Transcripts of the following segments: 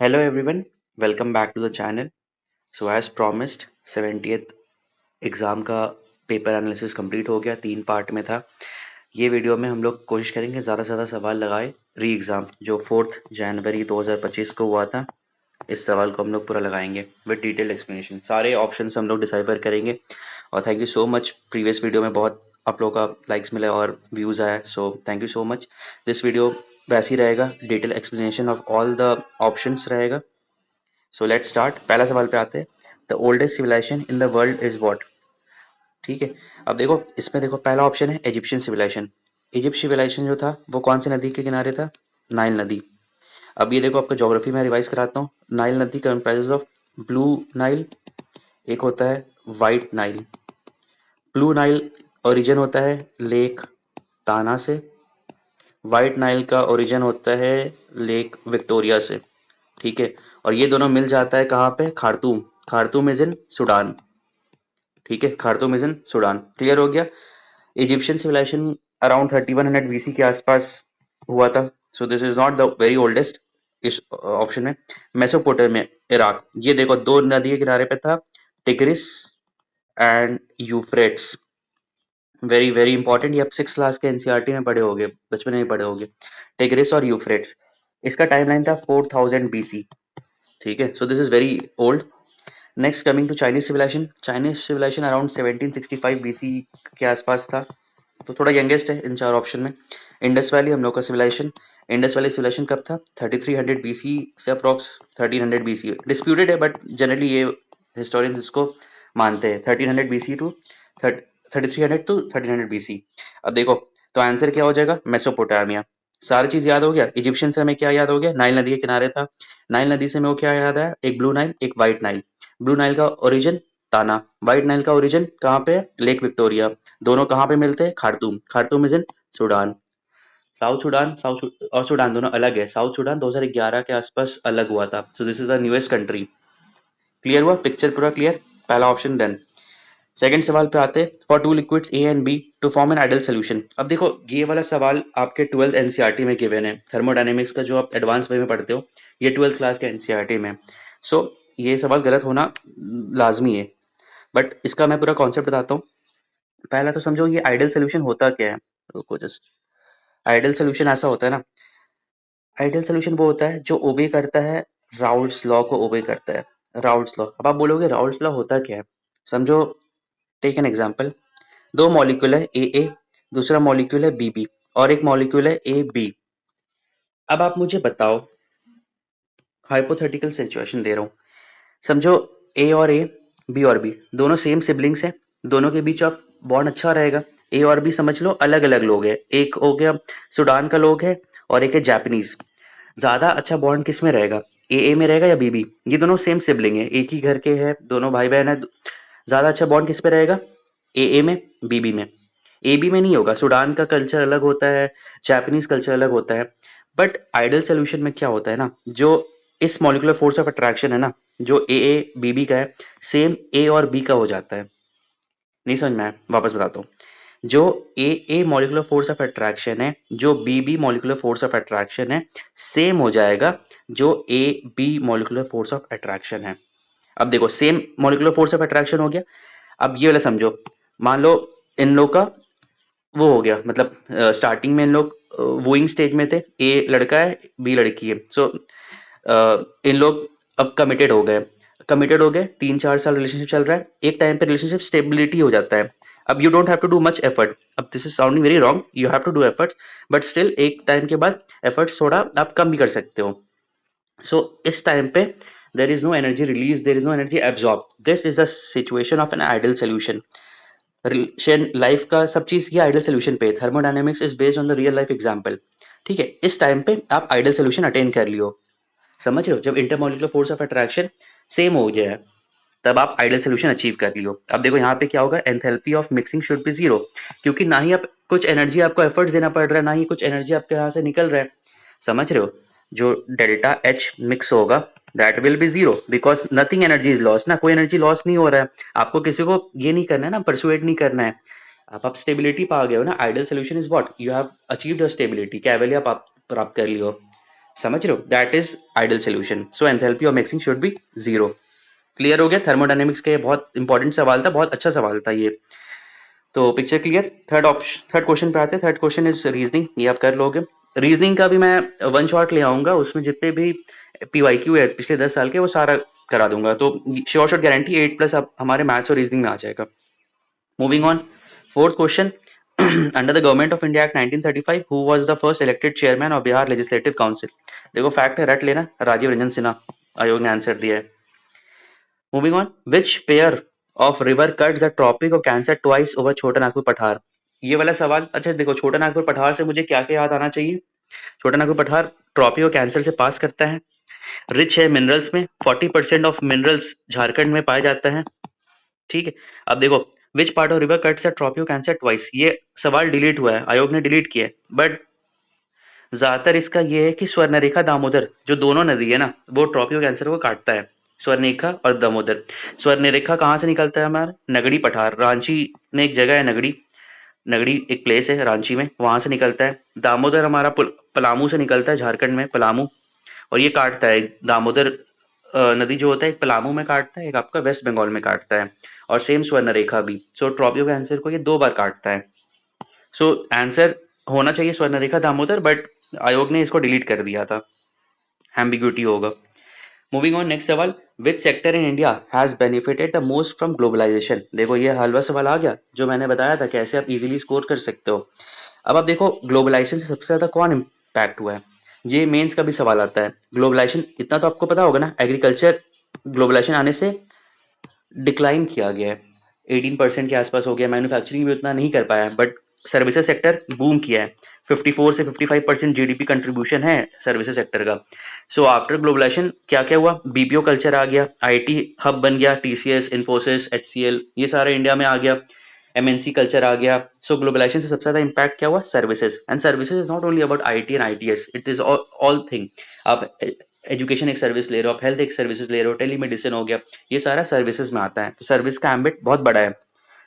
Hello everyone, welcome back to the channel. So as promised, 70th exam का paper analysis complete हो गया, 3 part में था। ये वीडियो में हम लोग कोशिश करेंगे ज़्यादा से ज़्यादा सवाल लगाए। री एग्ज़ाम जो 4 जनवरी 2025 को हुआ था, इस सवाल को हम लोग पूरा लगाएंगे विद डिटेल्ड एक्सप्लेनेशन। सारे ऑप्शंस हम लोग डिसाइफर करेंगे। और thank you so much, previous video में बहुत आप लोगों का लाइक्स मिला और व्यूज़ आया, so thank you so much. This video वैसे ही रहेगा, detail explanation of all the options रहेगा। So let's start. पहला सवाल पे आते हैं। The oldest civilisation in the world is what. ठीक है, अब देखो इसमें देखो पहला ऑप्शन है इजिप्शियन सिविलाइजेशन। इजिप्ट सिविलाइजेशन जो था वो कौन सी नदी के किनारे था? नाइल नदी। अब ये देखो आपको ज्योग्राफी में रिवाइज कराता हूँ। नाइल नदी कंप्राइजेस ऑफ ब्लू नाइल, एक होता है white Nile. Blue Nile origin होता है लेक ताना से, वाइट नाइल का ओरिजिन होता है लेक विक्टोरिया से। ठीक है, और ये दोनों मिल जाता है कहाँ पे? Khartoum. Khartoum is in Sudan. ठीक है, Khartoum is in Sudan. Clear हो गया। इजिप्शियन सिविलाइजेशन अराउंड 3100 बीसी के आसपास हुआ था। So this is not the very oldest. इस ऑप्शन में मेसोपोटामिया, इराक, ये देखो दो नदी के किनारे पे था, tigris and Euphrates. Very very important, ये आप 6 क्लास के एनसीईआरटी में पढ़े होगे, बचपन में पढ़े होगे। टिग्रिस और यूफ्रेट्स, इसका टाइमलाइन था 4000 बीसी। ठीक है, so this is very old. Next coming to Chinese civilisation. Chinese civilisation around 1765 BC के आसपास था, तो थोड़ा यंगेस्ट है इन चार ऑप्शन में। इंडस वैली हम लोग का सिविलाइजेशन। इंडस वैली सिविलाइजेशन कब था? 3300 बीसी से अप्रॉक्स 1300 बीसी। डिस्प्यूटेड है बट जनरली ये हिस्टोरियंस इसको मानते हैं 1300 बीसी टू 3300 टू 1300 बीसी। अब देखो तो आंसर क्या हो जाएगा? मेसोपोटामिया। सारी चीज याद हो गया। इजिप्शियन से हमें क्या याद हो गया? नाइल नदी के किनारे था। नाइल नदी से हमें वो क्या याद है? एक ब्लू नाइल, एक व्हाइट नाइल। ब्लू नाइल का ओरिजिन ताना, व्हाइट नाइल का ओरिजिन कहाँ पे? Lake Victoria. दोनों कहाँ पे मिलते हैं? Khartoum. Khartoum is in Sudan. South Sudan, और सूडान दोनों अलग है। साउथ सूडान 2011 के आसपास अलग हुआ था। So this is the newest country. Clear हुआ? पिक्चर पूरा क्लियर। पहला ऑप्शन डन। सेकंड सवाल पे आते हैं। For two liquids A and B to form an ideal solution. अब देखो ये वाला सवाल आपके 12th एनसीईआरटी में गिवन है। थर्मोडायनेमिक्स का जो आप एडवांस वे में पढ़ते हो, ये 12th क्लास के एनसीईआरटी में। सो ये सवाल गलत होना लाजमी है, बट इसका मैं पूरा कॉन्सेप्ट बताता हूँ। पहला तो समझो ये आइडियल सोल्यूशन होता क्या है। रुको जस्ट। आइडियल सोल्यूशन ऐसा होता है ना, आइडियल सोल्यूशन वो होता है जो ओबे करता है राउल्ट्स लॉ को, ओबे करता है राउल्ट्स लॉ। अब आप बोलोगे राउल्ट्स लॉ होता क्या है? समझो, टेक एन एग्जांपल। दो मॉलिक्यूल है ए ए, दूसरा मॉलिक्यूल है बी बी, और एक मॉलिक्यूल है ए बी। अब आप मुझे बताओ, हाइपोथेटिकल सिचुएशन दे रहा हूँ। समझो ए, बी और बी दोनों सेम सिबलिंग्स हैं। दोनों के बीच ऑफ बॉन्ड अच्छा रहेगा। ए और बी समझ लो अलग अलग लोग हैं। एक हो गया सूडान का लोग है और एक है जापानीज। ज्यादा अच्छा बॉन्ड किस में रहेगा? ए में रहेगा या बी? ये दोनों सेम सिबलिंग है, एक ही घर के हैं, दोनों भाई बहन है। ज्यादा अच्छा बॉन्ड किस पे रहेगा? ए में, बी में। ए बी में नहीं होगा। सूडान का कल्चर अलग होता है, जापानीज कल्चर अलग होता है। बट आइडियल सोल्यूशन में क्या होता है ना, जो इस मॉलिक्यूलर फोर्स ऑफ अट्रैक्शन है ना, जो ए बी का है, सेम ए और बी का हो जाता है। नहीं समझ में आया? वापस बताता हूँ। जो A molecular force of attraction है, जो B molecular force of attraction है, सेम हो जाएगा जो A B molecular force of attraction है। अब देखो same molecular force of attraction हो गया। अब ये वाला समझो, मान लो इन लोग का वो हो गया, मतलब स्टार्टिंग में इन लोग वूइंग स्टेज में थे। ए लड़का है, बी लड़की है। सो इन लोग अब कमिटेड हो गए 3-4 साल रिलेशनशिप चल रहा है। एक टाइम पे रिलेशनशिप स्टेबिलिटी हो जाता है। अब you don't have to do much effort. अब this is sounding very wrong, you have to do efforts, but still एक टाइम के बाद एफर्ट्स थोड़ा आप कम भी कर सकते हो। सो इस टाइम पे there is no energy release, there is no energy absorbed. This is a situation of an ideal solution. Relation life का सब चीज ये आइडियल सोल्यूशन पे। Thermodynamics is based on the real life example. ठीक है, इस time पे आप आइडियल सोल्यूशन अटेन कर लियो। समझ रहे हो? जब intermolecular force of attraction same हो गया है, तब आप आइडियल सोल्यूशन अचीव कर लियो। अब देखो यहाँ पे क्या होगा, enthalpy of mixing should be zero, क्योंकि ना ही आप कुछ एनर्जी आपको एफर्ट्स देना पड़ रहा है, ना ही कुछ एनर्जी आपके यहाँ से निकल रहा है। समझ रहे हो? जो डेल्टा एच मिक्स होगा that will B zero, because nothing energy is loss ना, कोई एनर्जी लॉस नहीं हो रहा है। आपको किसी को ये नहीं करना है ना, परसुएट नहीं करना है। आप स्टेबिलिटी पा गए हो ना। Ideal solution is what, you have achieved your stability, क्या वैल्यू आप प्राप्त कर लियो। समझ रहे हो? That is ideal solution. So enthalpy of mixing should be 0। Clear हो गया? थर्मोडायनेमिक्स के बहुत इंपॉर्टेंट सवाल था, बहुत अच्छा सवाल था ये। तो पिक्चर क्लियर? थर्ड क्वेश्चन पे आते हैं। थर्ड क्वेश्चन इज रीजनिंग, ये आप कर लोगे। रीजनिंग का भी मैं वन शॉट ले आऊंगा, उसमें जितने भी पीवाईक्यू है पिछले 10 साल के वो सारा करा दूंगा। तो श्योर शॉट गारंटी 8+ अब हमारे मैथ्स और रीजनिंग में आ जाएगा। Moving on, fourth question. Under the government of India act 1935 who was the first elected chairman of Bihar legislative council? देखो फैक्ट है, रट लेना, राजीव रंजन सिन्हा। आयोग ने आंसर दिया है। Moving on, which pair of river cuts the Tropic of Cancer twice over Chota Nagpur पठार? ये वाला सवाल, अच्छा देखो, छोटा नागपुर पठार से मुझे क्या क्या याद आना चाहिए? छोटा नागपुर पठार ट्रॉपिक ऑफ कैंसर से पास करता है, रिच है मिनरल्स में, 40% ऑफ मिनरल्स झारखंड में पाए जाता है। ठीक है, अब देखो, which part of river cuts the Tropic of Cancer twice, ये सवाल डिलीट हुआ है, आयोग ने डिलीट किया है, बट ज्यादातर इसका ये है कि स्वर्णरेखा दामोदर, जो दोनों नदी है ना, वो ट्रॉपी ऑफ कैंसर को काटता है, स्वर्णरेखा और दामोदर। स्वर्णरेखा कहाँ से निकलता है? हमारा नगड़ी पठार, रांची में एक जगह है नगड़ी, नगड़ी एक प्लेस है रांची में, वहां से निकलता है। दामोदर हमारा पलामू से निकलता है, झारखंड में पलामू, और ये काटता है दामोदर नदी जो होता है, एक पलामू में काटता है, एक आपका वेस्ट बंगाल में काटता है, और सेम स्वर्णरेखा भी। सो ट्रॉपी ऑफ कैंसर को ये 2 बार काटता है। सो आंसर होना चाहिए स्वर्णरेखा दामोदर, बट आयोग ने इसको डिलीट कर दिया था, एम्बिग्यूटी होगा। मूविंग ऑन, नेक्स्ट सवाल। Which sector in India has benefited the most from globalisation? देखो ये हलवा सवाल आ गया, जो मैंने बताया था कैसे आप इजीली स्कोर कर सकते हो। अब आप देखो, ग्लोबलाइजेशन से सबसे ज्यादा कौन इम्पैक्ट हुआ है? ये मेंस का भी सवाल आता है। ग्लोबलाइजेशन, इतना तो आपको पता होगा ना, एग्रीकल्चर ग्लोबलाइजेशन आने से डिक्लाइन किया गया है, 18% के आसपास हो गया। मैन्युफैक्चरिंग भी उतना नहीं कर पाया, बट सर्विसेज सेक्टर बूम किया है। 54 से 55% जीडीपी कंट्रीब्यूशन है सर्विसेज सेक्टर का। सो आफ्टर ग्लोबलाइजेशन क्या क्या हुआ? बीपीओ कल्चर आ गया, आईटी हब बन गया, टीसीएस, इन्फोसिस, एचसीएल, ये सारे इंडिया में आ गया। एमएनसी कल्चर आ गया। सो ग्लोबलाइजेशन से सबसे ज्यादा इम्पैक्ट क्या हुआ? Services. And services is not only about IT and ITS, it is all thing. आप एजुकेशन एक सर्विस ले रहे हो, आप हेल्थ एक सर्विसेज ले रहे हो, टेलीमेडिसिन हो गया, ये सारा सर्विसेज में आता है। तो सर्विस का एम्बिट बहुत बड़ा है।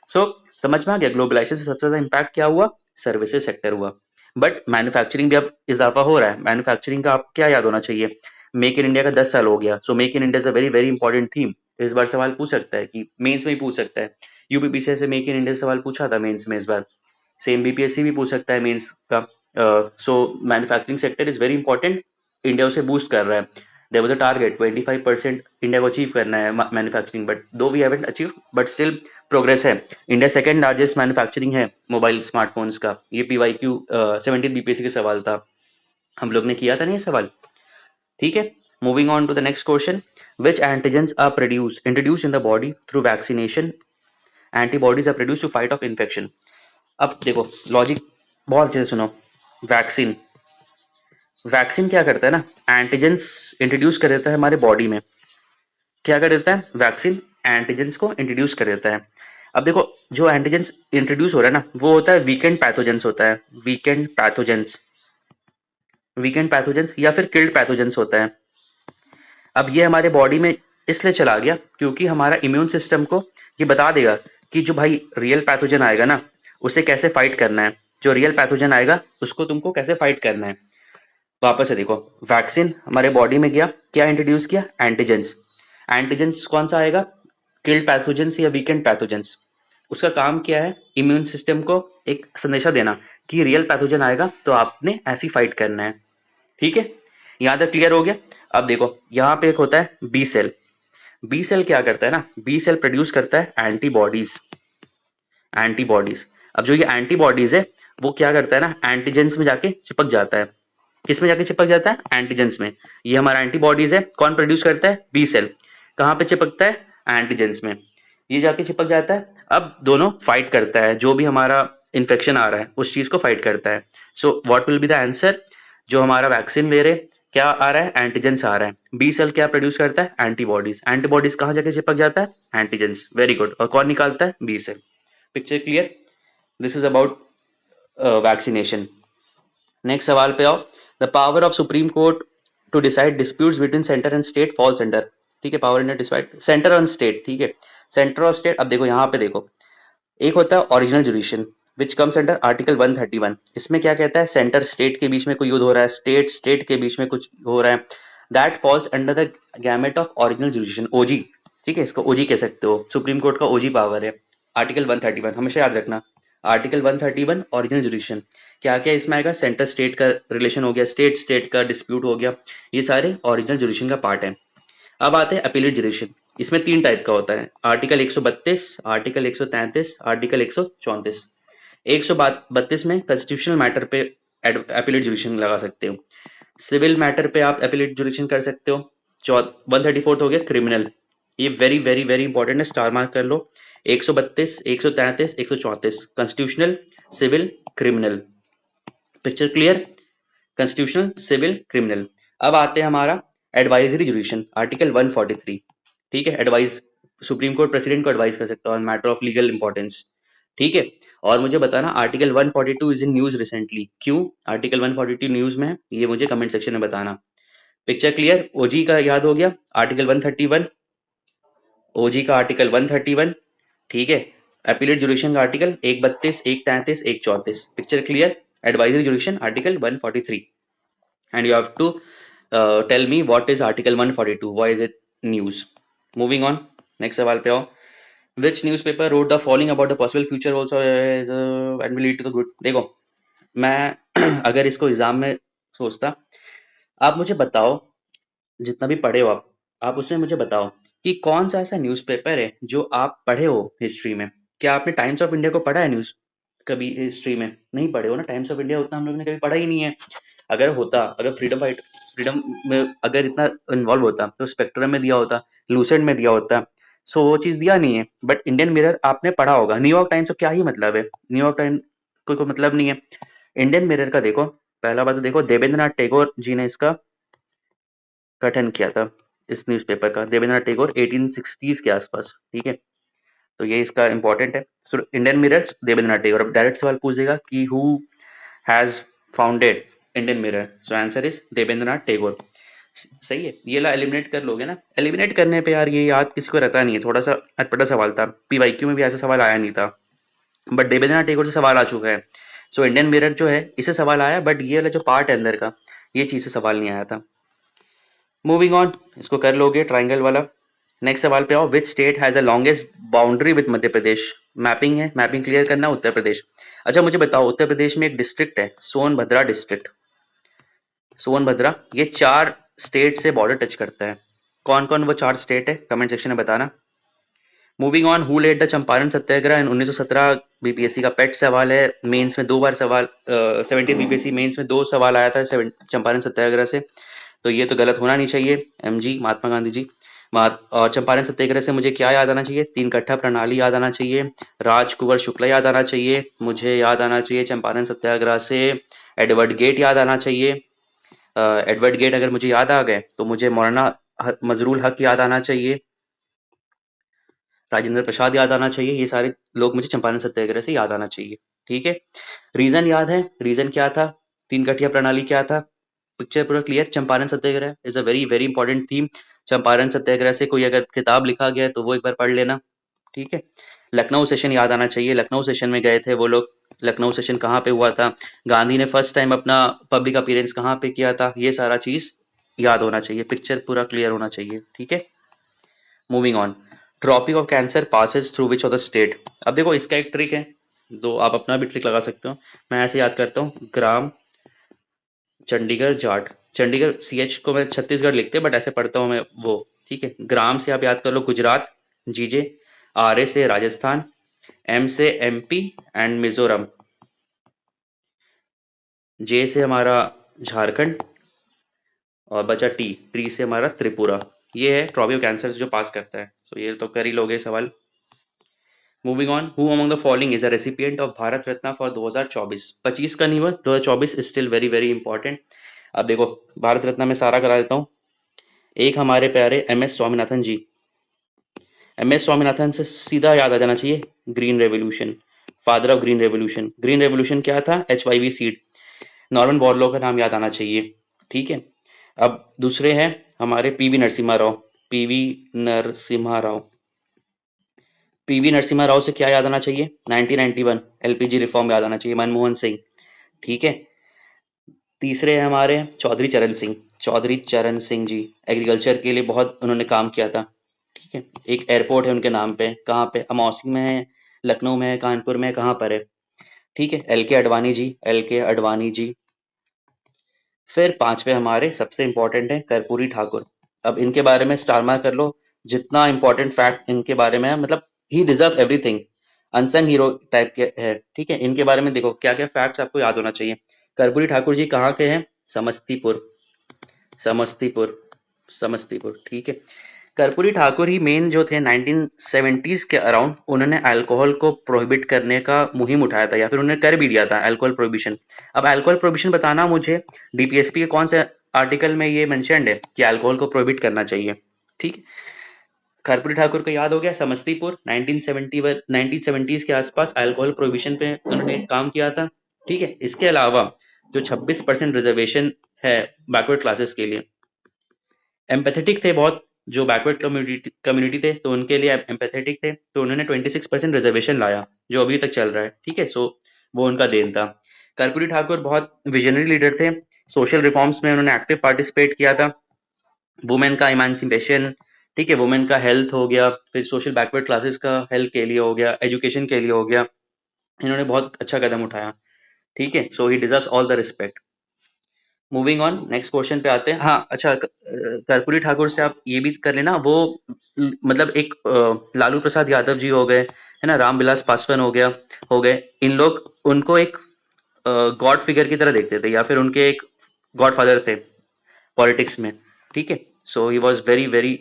सो समझ में आ गया, ग्लोबलाइजेशन से सबसे ज्यादा इम्पैक्ट क्या हुआ? सर्विसेज सेक्टर हुआ। बट मैन्युफैक्चरिंग भी अब इजाफा हो रहा है। मैन्युफैक्चरिंग का आप क्या याद होना चाहिए? मेक इन इंडिया का 10 साल हो गया। So make in India is a very very important theme. इस बार सवाल पूछ सकता है, कि मेंस में ही पूछ सकता है। यूपीपीसीएस से मेक इन इंडिया सवाल पूछा था मेंस में इस बार। सेम बीपीएससी भी पूछ सकता है मेंस का। So manufacturing sector is very important, India उसे बूस्ट कर रहा है। There was a target 25% India को अचीव करना है manufacturing, but though we haven't achieve, but still progress है। इंडिया सेकंड लार्जेस्ट मैन्युफैक्चरिंग है मोबाइल स्मार्टफोन्स का। ये पीवाईक्यू 17 बीपीएससी का सवाल था, हम लोग ने किया था ना ये सवाल। ठीक है, moving on to the next question. Which antigens are produce introduce in the body through vaccination? Antibodies are produce to fight off infection. अब देखो लॉजिक बहुत अच्छे से सुनो। वैक्सीन, वैक्सीन क्या करता है ना, एंटीजेंस इंट्रोड्यूस कर देता है हमारे बॉडी में। क्या कर देता है? वैक्सीन एंटीजेंस को इंट्रोड्यूस कर देता है। अब देखो, जो एंटीजेंस इंट्रोड्यूस हो रहा है ना, वो होता है वीकेंड पैथोजेंस होता है, वीकेंड पैथोजेंस, वीकेंड पैथोजेंस या फिर किल्ड पैथोजेंस होता है। अब ये हमारे बॉडी में इसलिए चला गया क्योंकि हमारा इम्यून सिस्टम को ये बता देगा कि जो भाई रियल पैथोजन आएगा ना, उसे कैसे फाइट करना है। जो रियल पैथोजन आएगा उसको तुमको कैसे फाइट करना है। वापस से देखो, वैक्सीन हमारे बॉडी में गया, क्या इंट्रोड्यूस किया? एंटीजेंस। एंटीजेंस कौन सा आएगा? किल्ड पैथोजेंस या वीकेंड पैथोजेंस। उसका काम क्या है? इम्यून सिस्टम को एक संदेशा देना कि रियल पैथोजन आएगा तो आपने ऐसी फाइट करना है। ठीक है, यहां तक क्लियर हो गया? अब देखो, यहाँ पे एक होता है बी सेल। बी सेल क्या करता है ना, बी सेल प्रोड्यूस करता है एंटीबॉडीज। एंटीबॉडीज, अब जो ये एंटीबॉडीज है वो क्या करता है ना, एंटीजेंस में जाके चिपक जाता है। किस में जाके चिपक जाता है? एंटीजेंस में। ये हमारा एंटीबॉडीज है, कौन प्रोड्यूस करता है? B cell. कहाँ पे चिपकता है? एंटीजेंस में। ये जाके चिपक जाता है, अब दोनों फाइट करता है, जो भी हमारा इन्फेक्शन आ रहा है उस चीज को फाइट करता है। So what will be the answer? जो हमारा वैक्सीन ले रहे, क्या आ रहा है? एंटीजेंस आ रहा है। बी सेल क्या प्रोड्यूस करता है? एंटीबॉडीज। एंटीबॉडीज कहाँ जाके चिपक जाता है? एंटीजेंस। Very good. और कौन निकालता है? B cell. Picture clear? This is about vaccination. Next सवाल पे आओ। The power of Supreme Court to decide disputes between centre and state falls under. ठीक है, power in decide centre and state. ठीक है, सेंटर और स्टेट। अब देखो यहाँ पे देखो, एक होता है original जुडिशन which comes under article 131। इसमें क्या कहता है, सेंटर स्टेट के बीच में कोई युद्ध हो रहा है, स्टेट स्टेट के बीच में कुछ हो रहा है, that falls under the gamut of original jurisdiction, OG. ठीक है, इसको ओजी कह सकते हो, सुप्रीम कोर्ट का ओजी पावर है। आर्टिकल 131 हमेशा याद रखना, आर्टिकल 131 ओरिजिनल जुडिशन। क्या क्या इसमें आएगा, सेंटर स्टेट का रिलेशन हो गया, स्टेट स्टेट का डिस्प्यूट हो गया, ये सारे ओरिजिनल जुडिशन का पार्ट है। अब आते हैं अपीलेट जुडिशन। इसमें 3 टाइप का होता है, आर्टिकल 132, आर्टिकल 133, आर्टिकल 134। 132 में कॉन्स्टिट्यूशनल मैटर पे अपीलेट जुडिशन लगा सकते हो, सिविल मैटर पे आप अपीलेट जुडिशन कर सकते हो। 134 हो गया क्रिमिनल, ये वेरी वेरी वेरी इंपॉर्टेंट है, स्टार मार्क कर लो। 132, 133, 134 constitutional, civil, criminal. Picture clear, constitutional, civil, criminal. अब आते हैं हमारा एडवाइजरी जुडिशन, आर्टिकल 143। ठीक है, एडवाइस, सुप्रीम कोर्ट प्रेसिडेंट को एडवाइस कर सकता है on matter of legal importance. ठीक है, और मुझे बताना article 142 is in news recently, क्यों आर्टिकल 142 न्यूज में है, ये मुझे कमेंट सेक्शन में बताना। पिक्चर क्लियर, ओजी का याद हो गया, आर्टिकल 131, ओजी का आर्टिकल 131। ठीक है, अपीलेट जुडिशन का article 132, 133, 134। Picture clear, advisory जुडिशन article 143। and you have to tell me what is article 142, why is it news. Moving on, next सवाल पे आओ, which newspaper wrote the following about the possible future also is and will lead to the good। देखो मैं अगर इसको exam में सोचता, आप मुझे बताओ, जितना भी पढ़े हो आप उसमें मुझे बताओ कि कौन सा ऐसा न्यूज़पेपर है जो आप पढ़े हो हिस्ट्री में। क्या आपने टाइम्स ऑफ इंडिया को पढ़ा है न्यूज़ कभी हिस्ट्री में? नहीं पढ़े हो ना, टाइम्स ऑफ इंडिया उतना हम लोग ने कभी पढ़ा ही नहीं है। अगर होता, अगर फ्रीडम में अगर इतना इन्वॉल्व होता तो स्पेक्ट्रम में दिया होता, लूसेंट में दिया होता, सो वो चीज दिया नहीं है। बट इंडियन मिरर आपने पढ़ा होगा, न्यूयॉर्क टाइम्स का क्या ही मतलब है, न्यूयॉर्क टाइम्स कोई मतलब नहीं है। इंडियन मिरर का देखो, पहला बात तो देखो देवेंद्रनाथ टैगोर जी ने इसका गठन किया था, इस न्यूज़पेपर का, देवेंद्रनाथ टैगोर 1860s के आसपास। ठीक है, तो ये इसका इंपॉर्टेंट है। So Indian Mirror Devendranath Tagore. अब डायरेक्ट सवाल पूछ देगा कि who has founded Indian Mirror, so answer is Devendranath Tagore. सही है, ये ला एलिमिनेट कर लोगे ना। एलिमिनेट करने पे यार ये याद किसी को रहता नहीं है, थोड़ा सा अटपटा सवाल था, पीवाईक्यू में भी ऐसा सवाल आया नहीं था, बट देवेंद्रनाथ टैगोर से सवाल आ चुका है। सो इंडियन मिरर जो है इससे सवाल आया, बट ये वाला जो पार्ट है अंदर का, ये चीज से सवाल नहीं आया था। मूविंग ऑन, इसको कर लोगे ट्राइंगल वाला। नेक्स्ट सवाल पे आओ, which state has a longest boundary with Madhya Pradesh. Mapping है, मैपिंग क्लियर करना, उत्तर प्रदेश। अच्छा मुझे बताओ, उत्तर प्रदेश में एक डिस्ट्रिक्ट है सोनभद्रा डिस्ट्रिक्ट, सोनभद्रा, ये 4 स्टेट से बॉर्डर टच करता है। कौन कौन वो 4 स्टेट है, कमेंट सेक्शन में बताना। Moving on, who led the Champaran Satyagraha in 1917, BPSC का पेट सवाल है, मेंस में 2 बार सवाल, 70 बीपीएससी मेंस में 2 सवाल आया था चंपारण सत्याग्रह से, तो ये तो गलत होना नहीं चाहिए। एमजी महात्मा गांधी जी। और चंपारण सत्याग्रह से मुझे क्या याद आना चाहिए, 3 कट्ठा प्रणाली याद आना चाहिए, राजकुंवर शुक्ला याद आना चाहिए, मुझे याद आना चाहिए चंपारण सत्याग्रह से एडवर्ड गेट याद आना चाहिए। एडवर्ड गेट अगर मुझे याद आ गए तो मुझे मौलाना मजरूल हक याद आना चाहिए, राजेंद्र प्रसाद याद आना चाहिए, ये सारे लोग मुझे चंपारण सत्याग्रह से याद आना चाहिए। ठीक है, रीजन याद है, रीजन क्या था, 3 कठिया प्रणाली क्या था, पिक्चर पूरा clear. Champaran Satyagraha is a very very important theme, Champaran Satyagraha से कोई अगर किताब लिखा गया है तो वो एक बार पढ़ लेना। ठीक है, लखनऊ सेशन याद आना चाहिए, लखनऊ सेशन में गए थे वो लोग, लखनऊ सेशन कहाँ पे हुआ था, गांधी ने फर्स्ट टाइम अपना पब्लिक अपीयरेंस कहाँ पे किया था, ये सारा चीज याद होना चाहिए, पिक्चर पूरा क्लियर होना चाहिए। ठीक है, moving on, Tropic of Cancer passes through which of the state. अब देखो इसका एक ट्रिक है, दो आप अपना भी ट्रिक लगा सकते हो, मैं ऐसे याद करता हूँ, ग्राम चंडीगढ़ जाट, चंडीगढ़ सीएच को मैं छत्तीसगढ़ लिखते हैं बट ऐसे पढ़ता हूँ मैं वो। ठीक है, ग्राम से आप याद कर लो गुजरात, जीजे, आर से राजस्थान, एम से एमपी एंड मिजोरम, जे से हमारा झारखंड, और बचा टी, ट्री से हमारा त्रिपुरा। ये है ट्रॉपिक ऑफ कैंसर जो पास करता है, तो ये तो कर ही लोगे सवाल। Moving on, who among the following is a recipient of Bharat Ratna for 2024। 25 का नहीं हुआ, 2024 is still very very important. अब देखो भारत रत्न में सारा करा देता हूँ। एक हमारे प्यारे एम एस स्वामीनाथन जी, एम एस स्वामीनाथन से सीधा याद आ जाना चाहिए green revolution, father of green revolution. Green revolution क्या था, HIV सीड, नॉर्मन बोरलो का नाम याद आना चाहिए। ठीक है, अब दूसरे हैं हमारे PV Narasimha Rao, PV Narasimha Rao, PV Narasimha Rao से क्या याद आना चाहिए? 1991 एलपीजी रिफॉर्म याद आना चाहिए, मनमोहन सिंह। ठीक है, तीसरे हैं हमारे चौधरी चरण सिंह। चौधरी चरण सिंह जी एग्रीकल्चर के लिए बहुत उन्होंने काम किया था। ठीक है, एक एयरपोर्ट है उनके नाम पे, कहाँ पे? अमौसी में है, लखनऊ में है, कानपुर में है, कहाँ पर है? ठीक है, एल के अडवाणी जी, एल के अडवाणी जी। फिर पांचवे हमारे सबसे इंपॉर्टेंट है कर्पूरी ठाकुर। अब इनके बारे में स्टार मार्क कर लो, जितना इंपॉर्टेंट फैक्ट इनके बारे में है, मतलब he deserve everything, unsung hero type के है। ठीक है, इनके बारे में देखो क्या क्या फैक्ट्स आपको याद होना चाहिए। कर्पूरी ठाकुर जी कहाँ के हैं? समस्तीपुर, समस्तीपुर, समस्तीपुर। ठीक है, कर्पूरी ठाकुर ही मेन जो थे 1970s के अराउंड, उन्होंने अल्कोहल को प्रोहिबिट करने का मुहिम उठाया था, या फिर उन्होंने कर भी दिया था अल्कोहल प्रोहिबिशन। अब अल्कोहल प्रोहिबिशन बताना मुझे, डीपीएसपी के कौन से आर्टिकल में ये मेंशन्ड है कि अल्कोहल को प्रोहिबिट करना चाहिए? ठीक, कर्पूरी ठाकुर को याद हो गया, समस्तीपुर 1971 1970s के आसपास अल्कोहल प्रोहिबिशन पे उन्होंने काम किया था। ठीक है, इसके अलावा जो 26% रिजर्वेशन है बैकवर्ड क्लासेस के लिए, एम्पैथेटिक थे बहुत, जो बैकवर्ड कम्युनिटी थे तो उनके लिए एम्पैथेटिक थे, तो उन्होंने 26% रिजर्वेशन लाया जो अभी तक चल रहा है। ठीक है, सो वो उनका देन था। कर्पूरी ठाकुर बहुत विजनरी लीडर थे, सोशल रिफॉर्म्स में उन्होंने एक्टिव पार्टिसिपेट किया था, वुमेन का इमांसिपेशन, ठीक है, वुमेन का हेल्थ हो गया, फिर सोशल बैकवर्ड क्लासेस का हेल्थ के लिए हो गया, एजुकेशन के लिए हो गया, इन्होंने बहुत अच्छा कदम उठाया। ठीक है, so he deserves all the respect. Moving on, next question पे आते हैं। हाँ अच्छा, कर्पूरी ठाकुर से आप ये भी कर लेना, वो मतलब एक लालू प्रसाद यादव जी हो गए, है ना, रामविलास पासवान हो गया, हो गए, इन लोग उनको एक गॉड फिगर की तरह देखते थे, या फिर उनके एक गॉड फादर थे पॉलिटिक्स में। ठीक है, so he was very very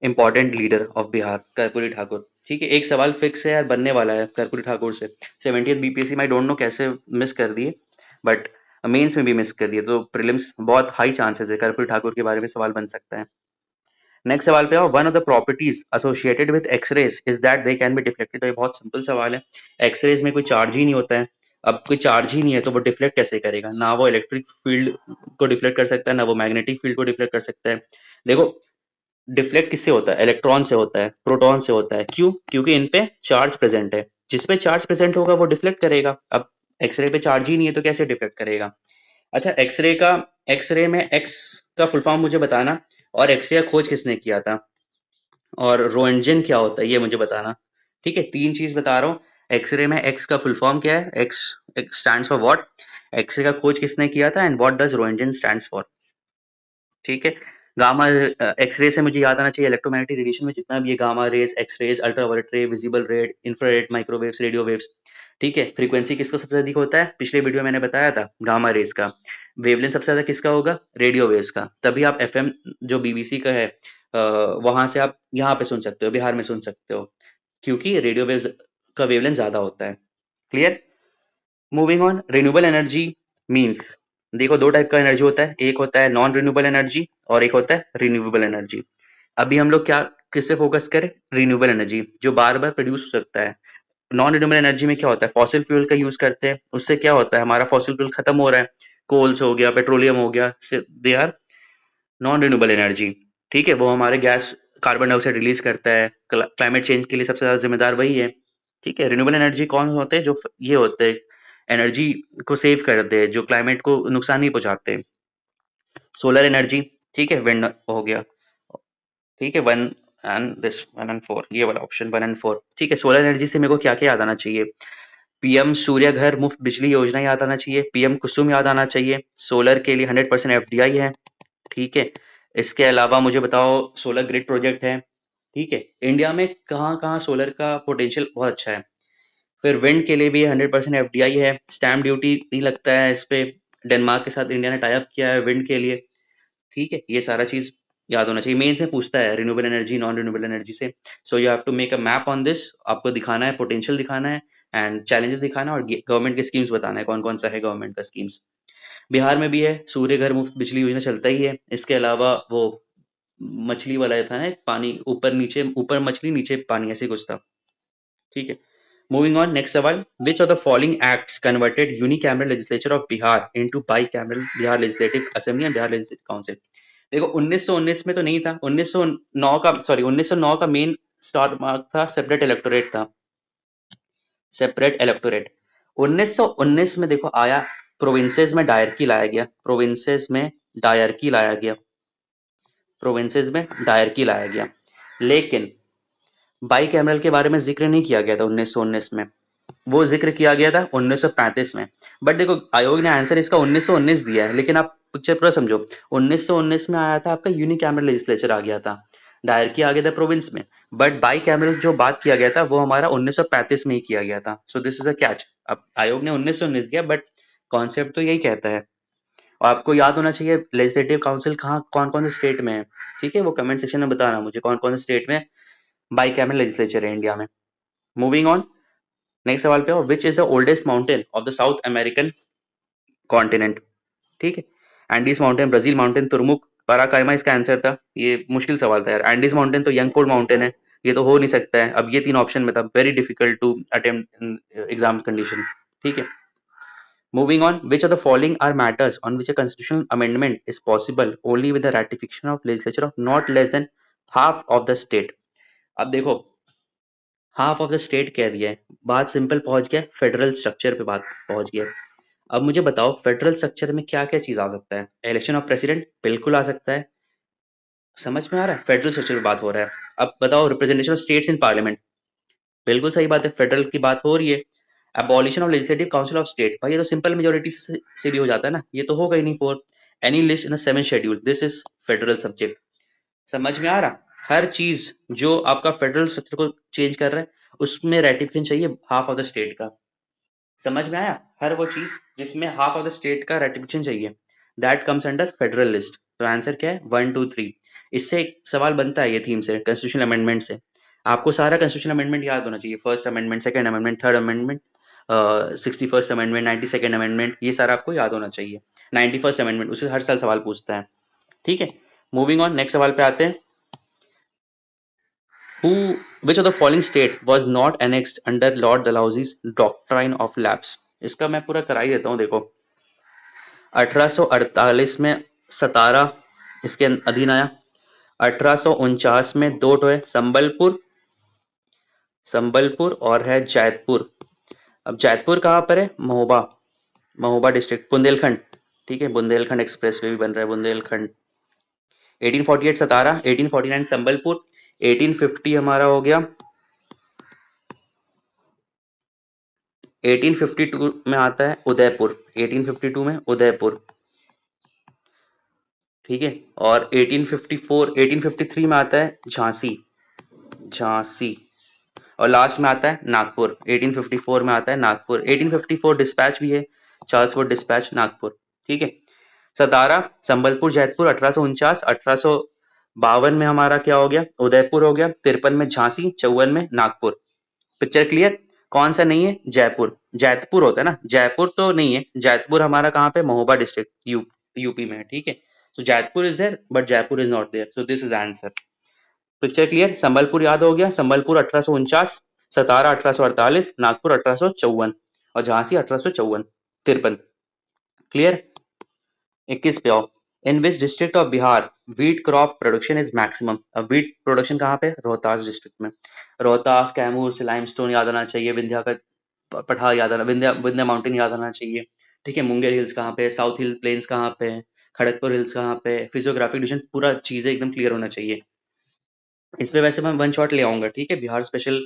important leader of Bihar, Karpoori Thakur. ठीक है, एक सवाल फिक्स है यार, बनने वाला है कर्पूरी ठाकुर से 70th बीपीएससी में, आई डोंट नो कैसे मिस कर दिए, बट मेंस में भी मिस कर दिए, तो प्रीलिम्स बहुत हाई चांसेस है कर्पूरी ठाकुर के बारे में सवाल बन सकता है। नेक्स्ट सवाल पे आओ, one of the properties associated with X rays is that they can be deflected. तो ये बहुत सिंपल सवाल है, एक्सरेज में कोई चार्ज ही नहीं होता है। अब कोई चार्ज ही नहीं है तो वो डिफ्लेक्ट कैसे करेगा? ना वो इलेक्ट्रिक फील्ड को डिफ्लेक्ट कर सकता है, ना वो मैग्नेटिक फील्ड को डिफ्लेक्ट कर सकता है। देखो, डिफ्लेक्ट किससे होता है? इलेक्ट्रॉन से होता है, प्रोटॉन से होता है। क्यों? क्योंकि इन पे चार्ज प्रेजेंट है, जिस पे चार्ज प्रेजेंट होगा वो डिफ्लेक्ट करेगा। अब एक्सरे पे चार्ज ही नहीं है तो कैसे डिफ्लेक्ट करेगा? अच्छा, एक्सरे में एक्स का फुल फॉर्म मुझे बताना, और एक्सरे का खोज किसने किया था, और रोएंटजेन क्या होता है ये मुझे बताना। ठीक है, तीन चीज बता रहा हूँ। एक्सरे में एक्स का फुल फॉर्म क्या है? X stands for what, X ray का खोज किसने किया था, and what does Roentgen stands for. ठीक है, गामा एक्सरे से मुझे याद आना चाहिए इलेक्ट्रोमैग्नेटिक रेडिएशन में जितना भी ये gamma rays, X rays, ultraviolet ray, visible red, infrared, microwaves, radio waves. ठीक है, फ्रीक्वेंसी किसका सबसे अधिक होता है? पिछले वीडियो मैंने बताया था गामा रेज का। वेवलेंथ सबसे ज्यादा किसका होगा? रेडियो वेव्स का। तभी आप एफएम जो बीबीसी का है वहां से आप यहाँ पे सुन सकते हो, बिहार में सुन सकते हो, क्योंकि रेडियो वेव्स का वेवलेंथ ज्यादा होता है। Clear? Moving on, renewable energy means, देखो दो टाइप का एनर्जी होता है, एक होता है नॉन रिन्यूएबल एनर्जी और एक होता है रिन्यूएबल एनर्जी। अभी हम लोग क्या किस पे फोकस करें? रिन्यूएबल एनर्जी, जो बार बार प्रोड्यूस हो सकता है। नॉन रिन्यूएबल एनर्जी में क्या होता है? फॉसिल फ्यूल का यूज करते हैं, उससे क्या होता है, हमारा फॉसिल फ्यूल खत्म हो रहा है, कोल्स हो गया, पेट्रोलियम हो गया, they are non renewable energy. ठीक है, वो हमारे गैस कार्बन डाइऑक्साइड रिलीज करता है, क्लाइमेट चेंज के लिए सबसे ज्यादा जिम्मेदार वही है। ठीक है, रिन्यूएबल एनर्जी कौन होते हैं? जो ये होते हैं एनर्जी को सेव करते हैं, जो क्लाइमेट को नुकसान नहीं पहुंचाते। सोलर एनर्जी, ठीक है, विंड हो गया। ठीक है, वन एंड दिस 1 और 4, ये वाला ऑप्शन 1 और 4। ठीक है, सोलर एनर्जी से मेरे को क्या क्या याद आना चाहिए? पीएम सूर्य घर मुफ्त बिजली योजना याद आना चाहिए, पीएम कुसुम याद आना चाहिए, सोलर के लिए 100% एफडीआई है। ठीक है, इसके अलावा मुझे बताओ, सोलर ग्रिड प्रोजेक्ट है। ठीक है, इंडिया में कहाँ कहाँ सोलर का पोटेंशियल बहुत अच्छा है। फिर विंड के लिए भी 100% एफडीआई है, स्टैम्प ड्यूटी नहीं लगता है इस पे, डेनमार्क के साथ इंडिया ने टाई अप किया है विंड के लिए। ठीक है, ये सारा चीज याद होना चाहिए। मेन से पूछता है renewable energy, non renewable energy से। So you have to make a map on this, आपको दिखाना है, पोटेंशियल दिखाना है, एंड चैलेंजेस दिखाना है, और गवर्नमेंट के स्कीम्स बताना है कौन कौन सा है गवर्नमेंट का स्कीम्स। बिहार में भी है, सूर्य घर मुफ्त बिजली योजना चलता ही है। इसके अलावा वो मछली वाला था ना, पानी ऊपर नीचे, ऊपर मछली नीचे पानी, ऐसे कुछ था। ठीक है, मूविंग ऑन, नेक्स्ट सवाल, विच of the following acts converted unicameral legislature of Bihar into bicameral Bihar legislative assembly and Bihar legislative council. देखो 1919 में तो नहीं था, 1909 का, सॉरी 1909 का मेन स्टार मार्क था, सेपरेट इलेक्टोरेट था, सेपरेट इलेक्टोरेट। 1919 में देखो आया, प्रोविंसेस में डायरकी लाया गया, प्रोविंसेस में डायरकी लाया गया, प्रोविंसेस में डायरकी लाया गया, लेकिन बाई कैमरल के बारे में जिक्र नहीं किया गया था 1919 में, वो जिक्र किया गया था 1935 में। बट देखो आयोग ने आंसर इसका 1919 दिया है, लेकिन आप पिक्चर पूरा समझो। 1919 में आया था आपका यूनिकैमरल लेजिस्लेचर आ गया था, डायरकी आ गया था प्रोविंस में, बट बाई कैमरल जो बात किया गया था वो हमारा 1935 में ही किया गया था। So this is a catch. अब आयोग ने 1919 दिया, बट कॉन्सेप्ट तो यही कहता है। और आपको याद होना चाहिए लेजिस्लेटिव काउंसिल कहाँ कौन कौन से स्टेट में है, ठीक है, वो कमेंट सेक्शन में बताना मुझे कौन कौन से स्टेट में बाई कैमरल लेजिस्लेचर है इंडिया में। मूविंग ऑन, नेक्स्ट सवाल पे आओ, which is the oldest mountain of the south American continent, ठीक है। एंडीज माउंटेन, ब्राजील माउंटेन, तुर्मुक, पराकाइमा इसका आंसर था। ये मुश्किल सवाल था यार, एंडीज माउंटेन तो यंगफोर्ड माउंटेन है, ये तो हो नहीं सकता है। अब ये 3 ऑप्शन में था, very difficult to attempt in exam condition, ठीक है। Moving on, which of the following are matters on which a constitutional amendment is possible only with the ratification of legislature of not less than half of the state. अब देखो half of the state कह दिया है, बात simple पहुंच गया, federal structure पे बात पहुंच गया। अब मुझे बताओ फेडरल स्ट्रक्चर में क्या क्या चीज आ सकता है। इलेक्शन ऑफ प्रेसिडेंट बिल्कुल आ सकता है, समझ में आ रहा है, फेडरल स्ट्रक्चर पे बात हो रहा है। अब बताओ representation of states in parliament, बिल्कुल सही बात है, फेडरल की बात हो रही है। Abolition of legislative council of state, भाई ये तो सिंपल मेजोरिटी से भी हो जाता है ना, ये तो होगा ही नहीं। Four, any list in seven schedule, this is federal subject. समझ में आ रहा, हर चीज जो आपका फेडरल स्ट्रक्चर को चेंज कर रहा है उसमें रेटिफिकेशन चाहिए हाफ ऑफ द स्टेट का। समझ में आया, हर वो चीज जिसमें हाफ ऑफ द स्टेट का रेटिफिकेशन चाहिए, that comes under federal list. तो आंसर क्या है, 1 2 3। इससे एक सवाल बनता है ये थीम से, कॉन्स्टिट्यूशनल अमेंडमेंट से। आपको सारा कॉन्स्टिट्यूशनल अमेंडमेंट याद होना चाहिए, first amendment, second amendment, third amendment, 61st amendment, 92nd amendment, ये सारा आपको याद होना चाहिए। 91st अमेंडमेंट, उससे हर साल सवाल पूछता है, ठीक है। मूविंग ऑन, नेक्स्ट सवाल पे आते हैं। Who, which of the following state was not annexed under Lord Dalhousie's doctrine of lapse? इसका मैं पूरा करा ही देता हूँ, देखो 1848 में सतारा इसके अधीन आया, 1849 में दो टो है, संबलपुर, संबलपुर और है जैतपुर। अब जैतपुर कहाँ पर है, महोबा, महोबा डिस्ट्रिक्ट, बुंदेलखंड, ठीक है, बुंदेलखंड एक्सप्रेसवे भी बन रहा है, बुंदेलखंड। 1848 सतारा, 1849 संबलपुर, 1850 हमारा हो गया, 1852 में आता है उदयपुर, 1852 में उदयपुर, ठीक है। और 1854 1853 में आता है झांसी, झांसी। और लास्ट में आता है नागपुर, 1854 में आता है नागपुर, 1854 डिस्पैच भी है, चार्ल्सफोर्ड डिस्पैच नागपुर, ठीक है। सतारा, संबलपुर, जैतपुर, 1849, 1852 में हमारा क्या हो गया, उदयपुर हो गया, 53 में झांसी, 54 में नागपुर। पिक्चर क्लियर, कौन सा नहीं है, जयपुर, जैतपुर होता है ना, जयपुर तो नहीं है, जैतपुर हमारा कहाँ पे, महोबा डिस्ट्रिक्ट, यूपी में है, ठीक है। So Jaitpur is there but Jaipur is not there, so this is answer. Picture clear, Sambalpur याद हो गया, संबलपुर 1849, सतारा 1848, नागपुर 1854 और झांसी 1854, 53। क्लियर। 21 पे आओ, in which district of Bihar wheat crop production is maximum. अब वीट प्रोडक्शन कहाँ पे, रोहतास डिस्ट्रिक्ट में, रोहतास, कैमूर से लाइमस्टोन याद आना चाहिए, विंध्या का पठार याद आना, विंध्या विंध्या माउंटेन याद आना चाहिए, ठीक है। मुंगेर हिल्स कहाँ पे, साउथ हिल प्लेन्स कहाँ पे, खड़गपुर हिल्स कहाँ पे, फिजियोग्राफिक डिवीजन, पूरा चीजें एकदम क्लियर होना चाहिए। इस पे वैसे मैं वन शॉट ले आऊंगा, ठीक है, बिहार स्पेशल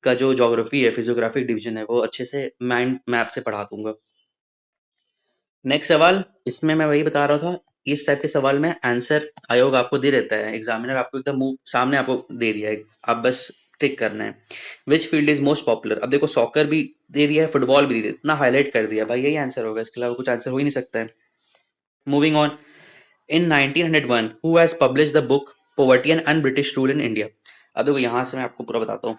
का जो ज्योग्राफी है, फिजियोग्राफिक डिवीजन है, वो अच्छे से माइंड मैप से पढ़ा दूंगा। नेक्स्ट सवाल, इसमें मैं वही बता रहा था, इस टाइप के सवाल में आंसर आयोग आपको दे देता है, एग्जामिनर आपको एकदम मुंह सामने आपको दे दिया है, आप बस टिक करना है। Which field is most popular, अब देखो सॉकर भी दे दिया है, फुटबॉल भी दे दिया, इतना हाईलाइट कर दिया भाई, यही आंसर होगा, इसके अलावा कुछ आंसर हो ही नहीं सकता है। Moving on, in 1901 who has published the book poverty and un British rule in India. अब देखो यहाँ से मैं आपको पूरा बताता हूँ,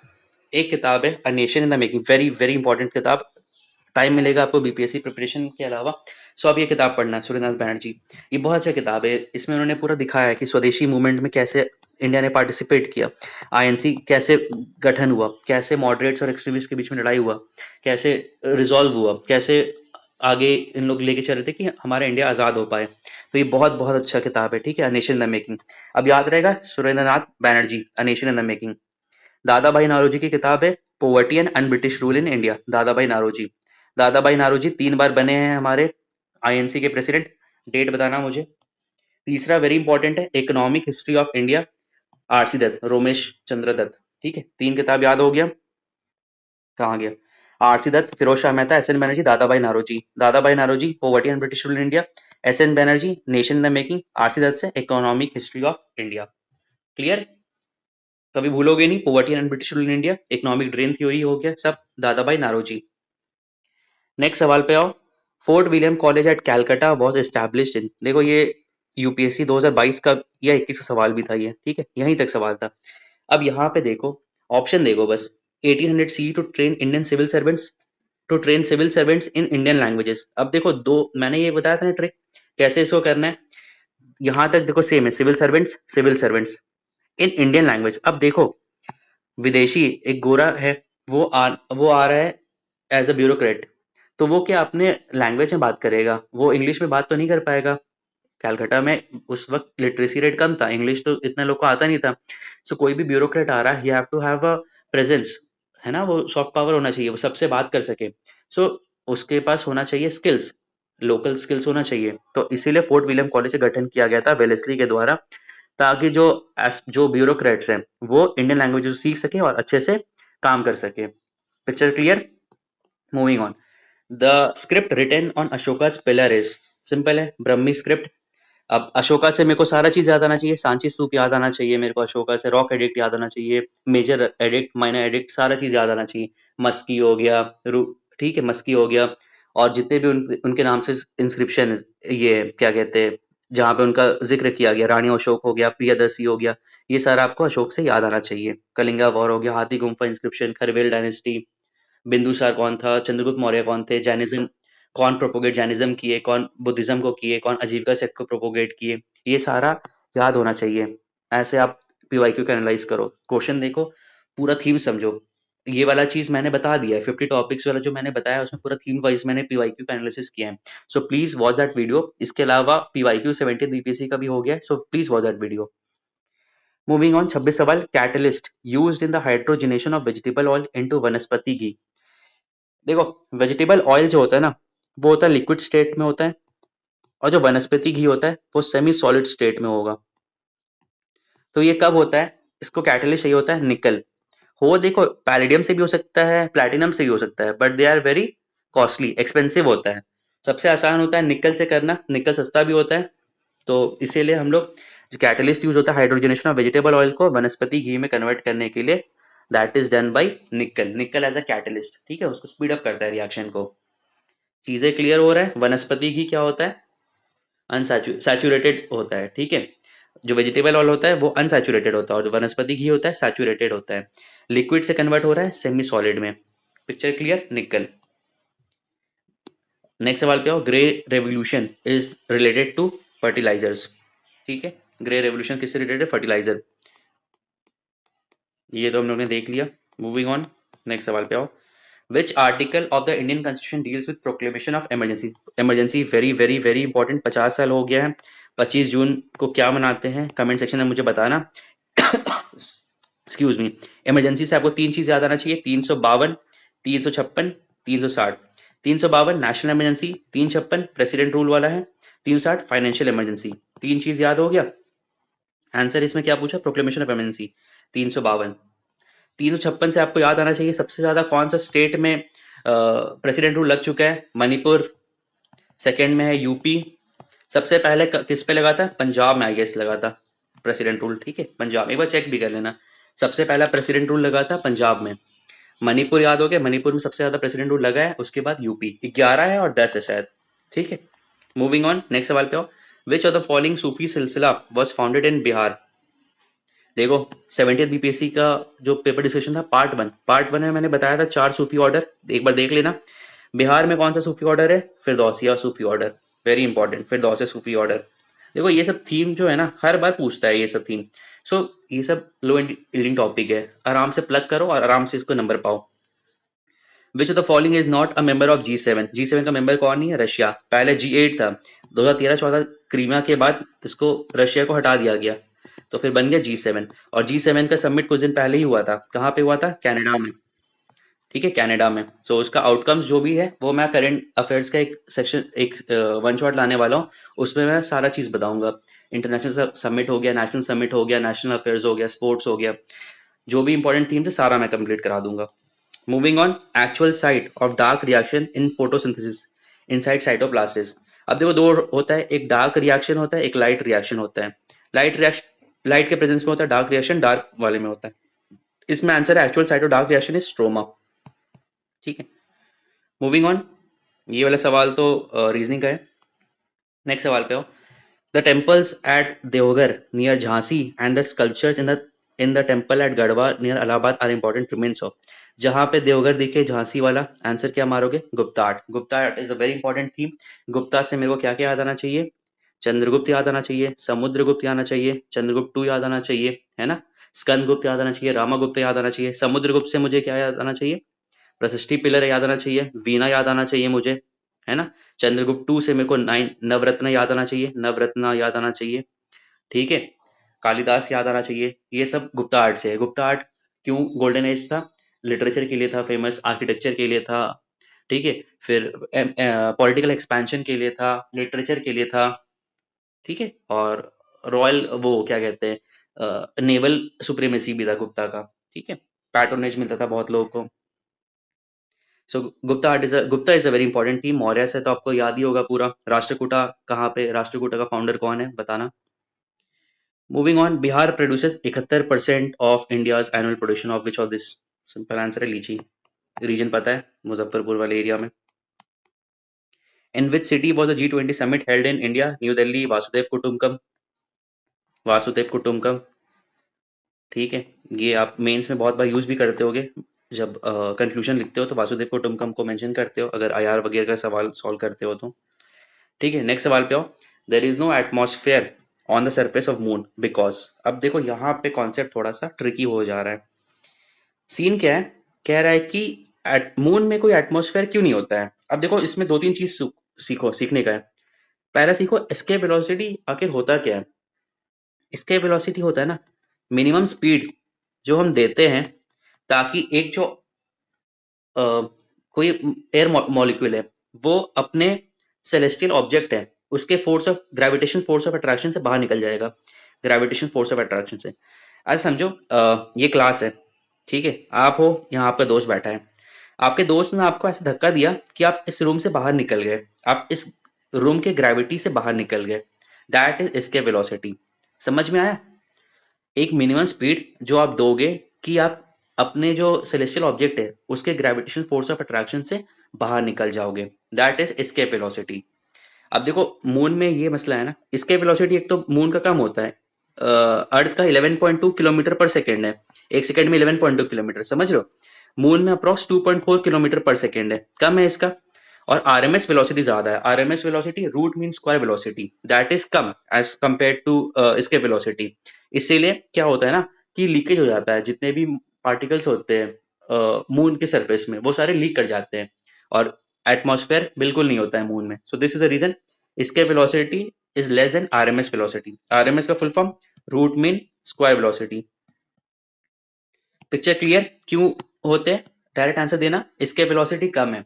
एक किताब है a nation in the making, very very important किताब, टाइम मिलेगा आपको बीपीएससी प्रिपरेशन के अलावा, सो आप ये किताब पढ़ना, सूर्यनाथ बैनर्जी। ये बहुत अच्छा किताब है, इसमें उन्होंने पूरा दिखाया है कि स्वदेशी मूवमेंट में कैसे इंडिया ने पार्टिसिपेट किया, आईएनसी कैसे गठन हुआ, कैसे मॉडरेट्स और एक्सट्रीमिस्ट के बीच में लड़ाई हुआ, कैसे रिजॉल्व हुआ, कैसे आगे इन लोग लेके चल रहे थे कि हमारा इंडिया आजाद हो पाए। तो ये बहुत बहुत अच्छा किताब है, ठीक है, a nation in the making. अब याद रहेगा Surendranath Banerjee, a nation in the making. दादा भाई नारोजी की किताब है poverty and un British rule in India. दादा भाई नारोजी, दादा भाई नारोजी 3 बार बने हैं हमारे आईएनसी के प्रेसिडेंट। डेट बताना मुझे। तीसरा वेरी इंपॉर्टेंट है economic history of India, R C Dutt, Romesh Chandra Dutt. ठीक है, 3 किताब याद हो गया। कहाँ गया? R C Dutt, Pherozeshah Mehta, S N Banerjee, Dadabhai Naoroji. Dadabhai Naoroji poverty and British rule in India, S N Banerjee nation in the making, R C Dutt से economic history of India. Clear? कभी भूलोगे नहीं, poverty and British rule in India, economic drain theory हो गया सब दादा भाई Naoroji. Next सवाल पे आओ। Fort William college eight Calcutta was established in, देखो ये यूपीएससी 2022 का या 21 का सवाल भी था ये, ठीक है, यहीं तक सवाल था। अब यहाँ पे देखो, ऑप्शन देखो बस। 1800 C to train Indian civil servants, to train civil servants in Indian languages. अब देखो दो, मैंने ये बताया था ना ट्रिक कैसे इसको करना है। यहाँ तक देखो सेम है, civil servants in Indian language. अब देखो विदेशी एक गोरा है, वो आ रहा है एज अ ब्यूरोक्रेट, तो वो क्या अपने लैंग्वेज में बात करेगा, वो इंग्लिश में बात तो नहीं कर पाएगा। कैलकाटा में उस वक्त लिटरेसी रेट कम था, इंग्लिश तो इतना लोग को आता नहीं था। सो कोई भी ब्यूरोक्रेट आ रहा है, you have to have a presence, है ना, वो सॉफ्ट पावर होना चाहिए, वो सबसे बात कर सके। सो उसके पास होना चाहिए स्किल्स, लोकल स्किल्स होना चाहिए। तो इसीलिए फोर्ट विलियम कॉलेज का गठन किया गया था वेलेस्ली के द्वारा, ताकि जो ब्यूरोक्रेट्स हैं वो इंडियन लैंग्वेज सीख सके और अच्छे से काम कर सके। Picture clear? Moving on. The script written on Ashoka's pillar is, simple है, ब्रह्मी स्क्रिप्ट। अब अशोका से मेरे को सारा चीज याद आना चाहिए, सांची स्तूप याद आना चाहिए मेरे को, अशोका से रॉक एडिक्ट याद आना चाहिए, मेजर एडिक्ट, माइनर एडिक्ट, सारा चीज याद आना चाहिए। मस्की हो गया, ठीक है, मस्की हो गया, और जितने भी उनके नाम से इंस्क्रिप्शन, ये क्या कहते हैं, जहाँ पे उनका जिक्र किया गया, रानी अशोक हो गया, प्रियदर्शी हो गया, ये सारा आपको अशोक से याद आना चाहिए। कलिंगा वॉर हो गया, हाथी गुम्फा इंस्क्रिप्शन, खरवेल डायनेस्टी, बिंदुसार कौन था, चंद्रगुप्त मौर्य कौन थे, जैनिज्म कौन प्रोपोगेट, जैनिज्म किए कौन, बुद्धिज्म को किए कौन, आजीविका सेक्ट को प्रोपोगेट किए, ये सारा याद होना चाहिए। ऐसे आप पीवाईक्यू का एनालाइज करो, क्वेश्चन देखो, पूरा थीम समझो। ये वाला चीज मैंने बता दिया है, 50 टॉपिक्स वाला जो मैंने बताया उसमें पूरा थीम वाइज मैंने पीवाईक्यू का एनालिसिस किया है। So please watch that video. इसके अलावा पीवाईक्यू 70 बीपीएससी का भी हो गया है, so please watch that video. Moving on, 26 सवाल। Catalyst used in the hydrogenation of vegetable oil into वनस्पति घी। देखो वेजिटेबल ऑयल जो होता है ना, वो होता है लिक्विड स्टेट में होता है, और जो वनस्पति घी होता है वो सेमी सॉलिड स्टेट में होगा। तो ये कब होता है, इसको कैटलिस्ट चाहिए होता है निकल। हो देखो पैलेडियम से भी हो सकता है, प्लैटिनम से भी हो सकता है, but they are very costly, expensive होता है। सबसे आसान होता है निकल से करना, निकल सस्ता भी होता है। तो इसीलिए हम लोग जो कैटलिस्ट यूज होता है हाइड्रोजनेशन ऑफ वेजिटेबल ऑयल को वनस्पति घी में कन्वर्ट करने के लिए, दैट इज डन बाय निकल। निकल एज अ कैटलिस्ट, ठीक है, उसको स्पीड अप करता है रिएक्शन को। चीजें क्लियर हो रहा है? वनस्पति घी क्या होता है? अनसैचुरेटेड होता है, ठीक है। जो वेजिटेबल ऑयल होता है वो अनसैचुरेटेड होता है, और जो वनस्पति घी होता है सैचुरेटेड होता है। लिक्विड से कन्वर्ट हो रहा है सेमी सॉलिड में। Picture clear? निकल। नेक्स्ट सवाल पे आओ। Grey revolution is related to fertilizers, ठीक है। ग्रे रेवोल्यूशन किससे रिलेटेड है? फर्टिलाइजर। ये तो हम लोग ने देख लिया। मूविंग ऑन, नेक्स्ट सवाल पे आओ। Which article of the Indian Constitution deals with proclamation of emergency? Emergency very very very important। 50 साल हो गया है। 25 जून को क्या मनाते हैं? कमेंट सेक्शन में मुझे बताना। Excuse me. इमरजेंसी से आपको 3 चीज याद आना चाहिए, 352, 356, 360। 352 नेशनल इमरजेंसी, 356 प्रेसिडेंट रूल वाला है, 360 फाइनेंशियल इमरजेंसी। 3 चीज याद हो गया। आंसर इसमें क्या पूछा? Proclamation of emergency 352। 356 से आपको याद आना चाहिए सबसे ज्यादा कौन सा स्टेट में प्रेसिडेंट रूल लग चुका है? मणिपुर। सेकंड में है यूपी। सबसे पहले किस पे लगा था? पंजाब में आई गेस लगा था प्रेसिडेंट रूल, ठीक है, पंजाब। एक बार चेक भी कर लेना, सबसे पहला प्रेसिडेंट रूल लगा था पंजाब में। मणिपुर याद हो गया, मणिपुर में सबसे ज्यादा प्रेसिडेंट रूल लगा है, उसके बाद यूपी 11 है और 10 है शायद, ठीक है। मूविंग ऑन, नेक्स्ट सवाल पे आओ। विच ऑफ द फॉलोइंग सूफी सिलसिला वाज फाउंडेड इन बिहार? देखो 70th बीपीएससी का जो पेपर डिस्कशन था पार्ट वन में मैंने बताया था 4 सूफी ऑर्डर, एक बार देख लेना। बिहार में कौन सा सूफी ऑर्डर है? फिरदौसिया सूफी ऑर्डर, वेरी इंपॉर्टेंट, फिरदौसिया सूफी ऑर्डर। देखो ये सब थीम जो है ना हर बार पूछता है ये सब थीम। सो ये सब लो यील्डिंग टॉपिक है, आराम से प्लग करो और आराम से इसको नंबर पाओ। विच of the following is not a member of G7? G7 का मेंबर कौन नहीं है? रशिया। पहले G8 था, 2013-14 क्रीमिया के बाद इसको रशिया को हटा दिया गया। तो फिर बन गया G7। और G7 का समिट कुछ दिन पहले ही हुआ था, कहाँ पे हुआ था? कनाडा में। ठीक है, कनाडा में। सो उसका आउटकम्स जो भी है वो मैं करंट अफेयर्स का एक सेक्शन, एक वन शॉट लाने वाला हूँ, उसमें मैं सारा चीज बताऊंगा। इंटरनेशनल समिट हो गया, नेशनल समिट हो गया, नेशनल अफेयर्स हो गया, स्पोर्ट्स हो गया, जो भी इंपॉर्टेंट थीम थे सारा मैं कंप्लीट करा दूंगा। Moving on, actual site of dark reaction in photosynthesis inside cytoplast. अब देखो दो होता है, एक डार्क रिएक्शन होता है, एक लाइट रिएक्शन होता है। लाइट रिएक्शन लाइट के प्रेजेंस में होता है, डार्क रिएक्शन डार्क वाले में होता है। इसमें आंसर है actual site of dark reaction is stroma. ठीक है, मूविंग ऑन। ये वाला सवाल तो रीजनिंग का है। नेक्स्ट सवाल पे आओ। The temples at Deoghar near Jhansi and the sculptures in the temple at Garhwa near Allahabad are important remains of. जहां पे देवघर दिखे, झांसी वाला आंसर क्या मारोगे? Gupta art. Gupta art is a very important theme. Gupta से मेरे को क्या क्या याद आना चाहिए? चंद्रगुप्त याद आना चाहिए, समुद्रगुप्त याद आना चाहिए, चंद्रगुप्त टू याद आना चाहिए, है ना। स्कंदगुप्त याद आना चाहिए, रामागुप्त याद आना चाहिए। समुद्रगुप्त से मुझे क्या याद आना चाहिए? प्रशिष्टि पिलर याद आना चाहिए, वीणा याद आना चाहिए मुझे, है ना। चंद्रगुप्त टू से मेरे को नाइन नवरत्न याद आना चाहिए, नवरत्न याद आना चाहिए। ठीक है, कालिदास याद आना चाहिए। ये सब गुप्ता आर्ट से है। गुप्ता आर्ट क्यों गोल्डन एज था? लिटरेचर के लिए था फेमस, आर्किटेक्चर के लिए था, ठीक है, फिर पॉलिटिकल एक्सपेंशन के लिए था, लिटरेचर के लिए था, ठीक है, और रॉयल वो क्या कहते हैं, नेवल सुप्रीमेसी भी था गुप्ता का। ठीक है, पैट्रोनेज मिलता था बहुत लोगों को। So Gupta is a very important team. Maurya से तो आपको याद ही होगा पूरा। राष्ट्रकूटा कहाँ पे, राष्ट्रकूटा का फाउंडर कौन है बताना। Moving on, Bihar produces 71% of India's annual production of which of this? Simple answer है लीची। रीजन पता है, मुजफ्फरपुर वाले एरिया में। In which city was a G20 summit held in India? New Delhi, Vasudhaiva Kutumbakam, Vasudhaiva Kutumbakam. ठीक है, ये आप मेंस में बहुत बार यूज भी करते होगे, जब कंक्लूजन लिखते हो तो वासुदेव कुटुंबकम को मेंशन करते हो, अगर आईआर वगैरह का सवाल सॉल्व करते हो तो। ठीक है, नेक्स्ट सवाल पे आओ। There is no atmosphere on the surface of moon because. अब देखो यहाँ पे कॉन्सेप्ट थोड़ा सा ट्रिकी हो जा रहा है। सीन क्या है? कह रहा है कि मून में कोई एटमॉस्फेयर क्यों नहीं होता है। अब देखो इसमें दो तीन चीज सीखो, सीखने का है। पहला सीखो एस्केप वेलोसिटी आखिर होता क्या है। एस्केप वेलोसिटी होता है ना, मिनिमम स्पीड जो हम देते हैं ताकि एक जो अ, कोई एयर मॉलिक्यूल है वो अपने सेलेस्टियल ऑब्जेक्ट है उसके force of gravitation, force of attraction से बाहर निकल जाएगा। ग्रेविटेशन फोर्स ऑफ अट्रैक्शन से। आज समझो ये क्लास है, ठीक है, आप हो यहाँ, आपका दोस्त बैठा है। आपके दोस्त ने आपको ऐसे धक्का दिया कि आप इस रूम से बाहर निकल गए, आप इस रूम के ग्रेविटी से बाहर निकल गए। That is escape velocity. समझ में आया? एक मिनिमम स्पीड जो आप दोगे कि आप अपने जो सेलेस्टियल ऑब्जेक्ट है उसके ग्रेविटेशन फोर्स ऑफ अट्रैक्शन से बाहर निकल जाओगे, दैट इज एस्केप वेलोसिटी। अब देखो मून में ये मसला है ना, एस्केप वेलोसिटी एक तो मून का कम होता है, अर्थ का 11.2 किलोमीटर पर सेकेंड है। एक सेकेंड में 11.2 किलोमीटर, समझ लो। मून में अप्रोक्स 2.4 किलोमीटर पर सेकेंड है, कम है इसका। और आरएमएस वेलोसिटी ज्यादा है। RMS velocity root mean square velocity, that is कम as compare to escape velocity. इसीलिए क्या होता है ना कि लीकेज हो जाता है, जितने भी पार्टिकल्स होते हैं मून के सरफेस में वो सारे लीक कर जाते हैं, और एटमॉस्फेयर बिल्कुल नहीं होता है मून में। So this is the reason escape velocity is less than RMS velocity. RMS का full form root mean square velocity. Picture clear क्यों होते हैं? डायरेक्ट आंसर देना, एस्केप वेलोसिटी कम है।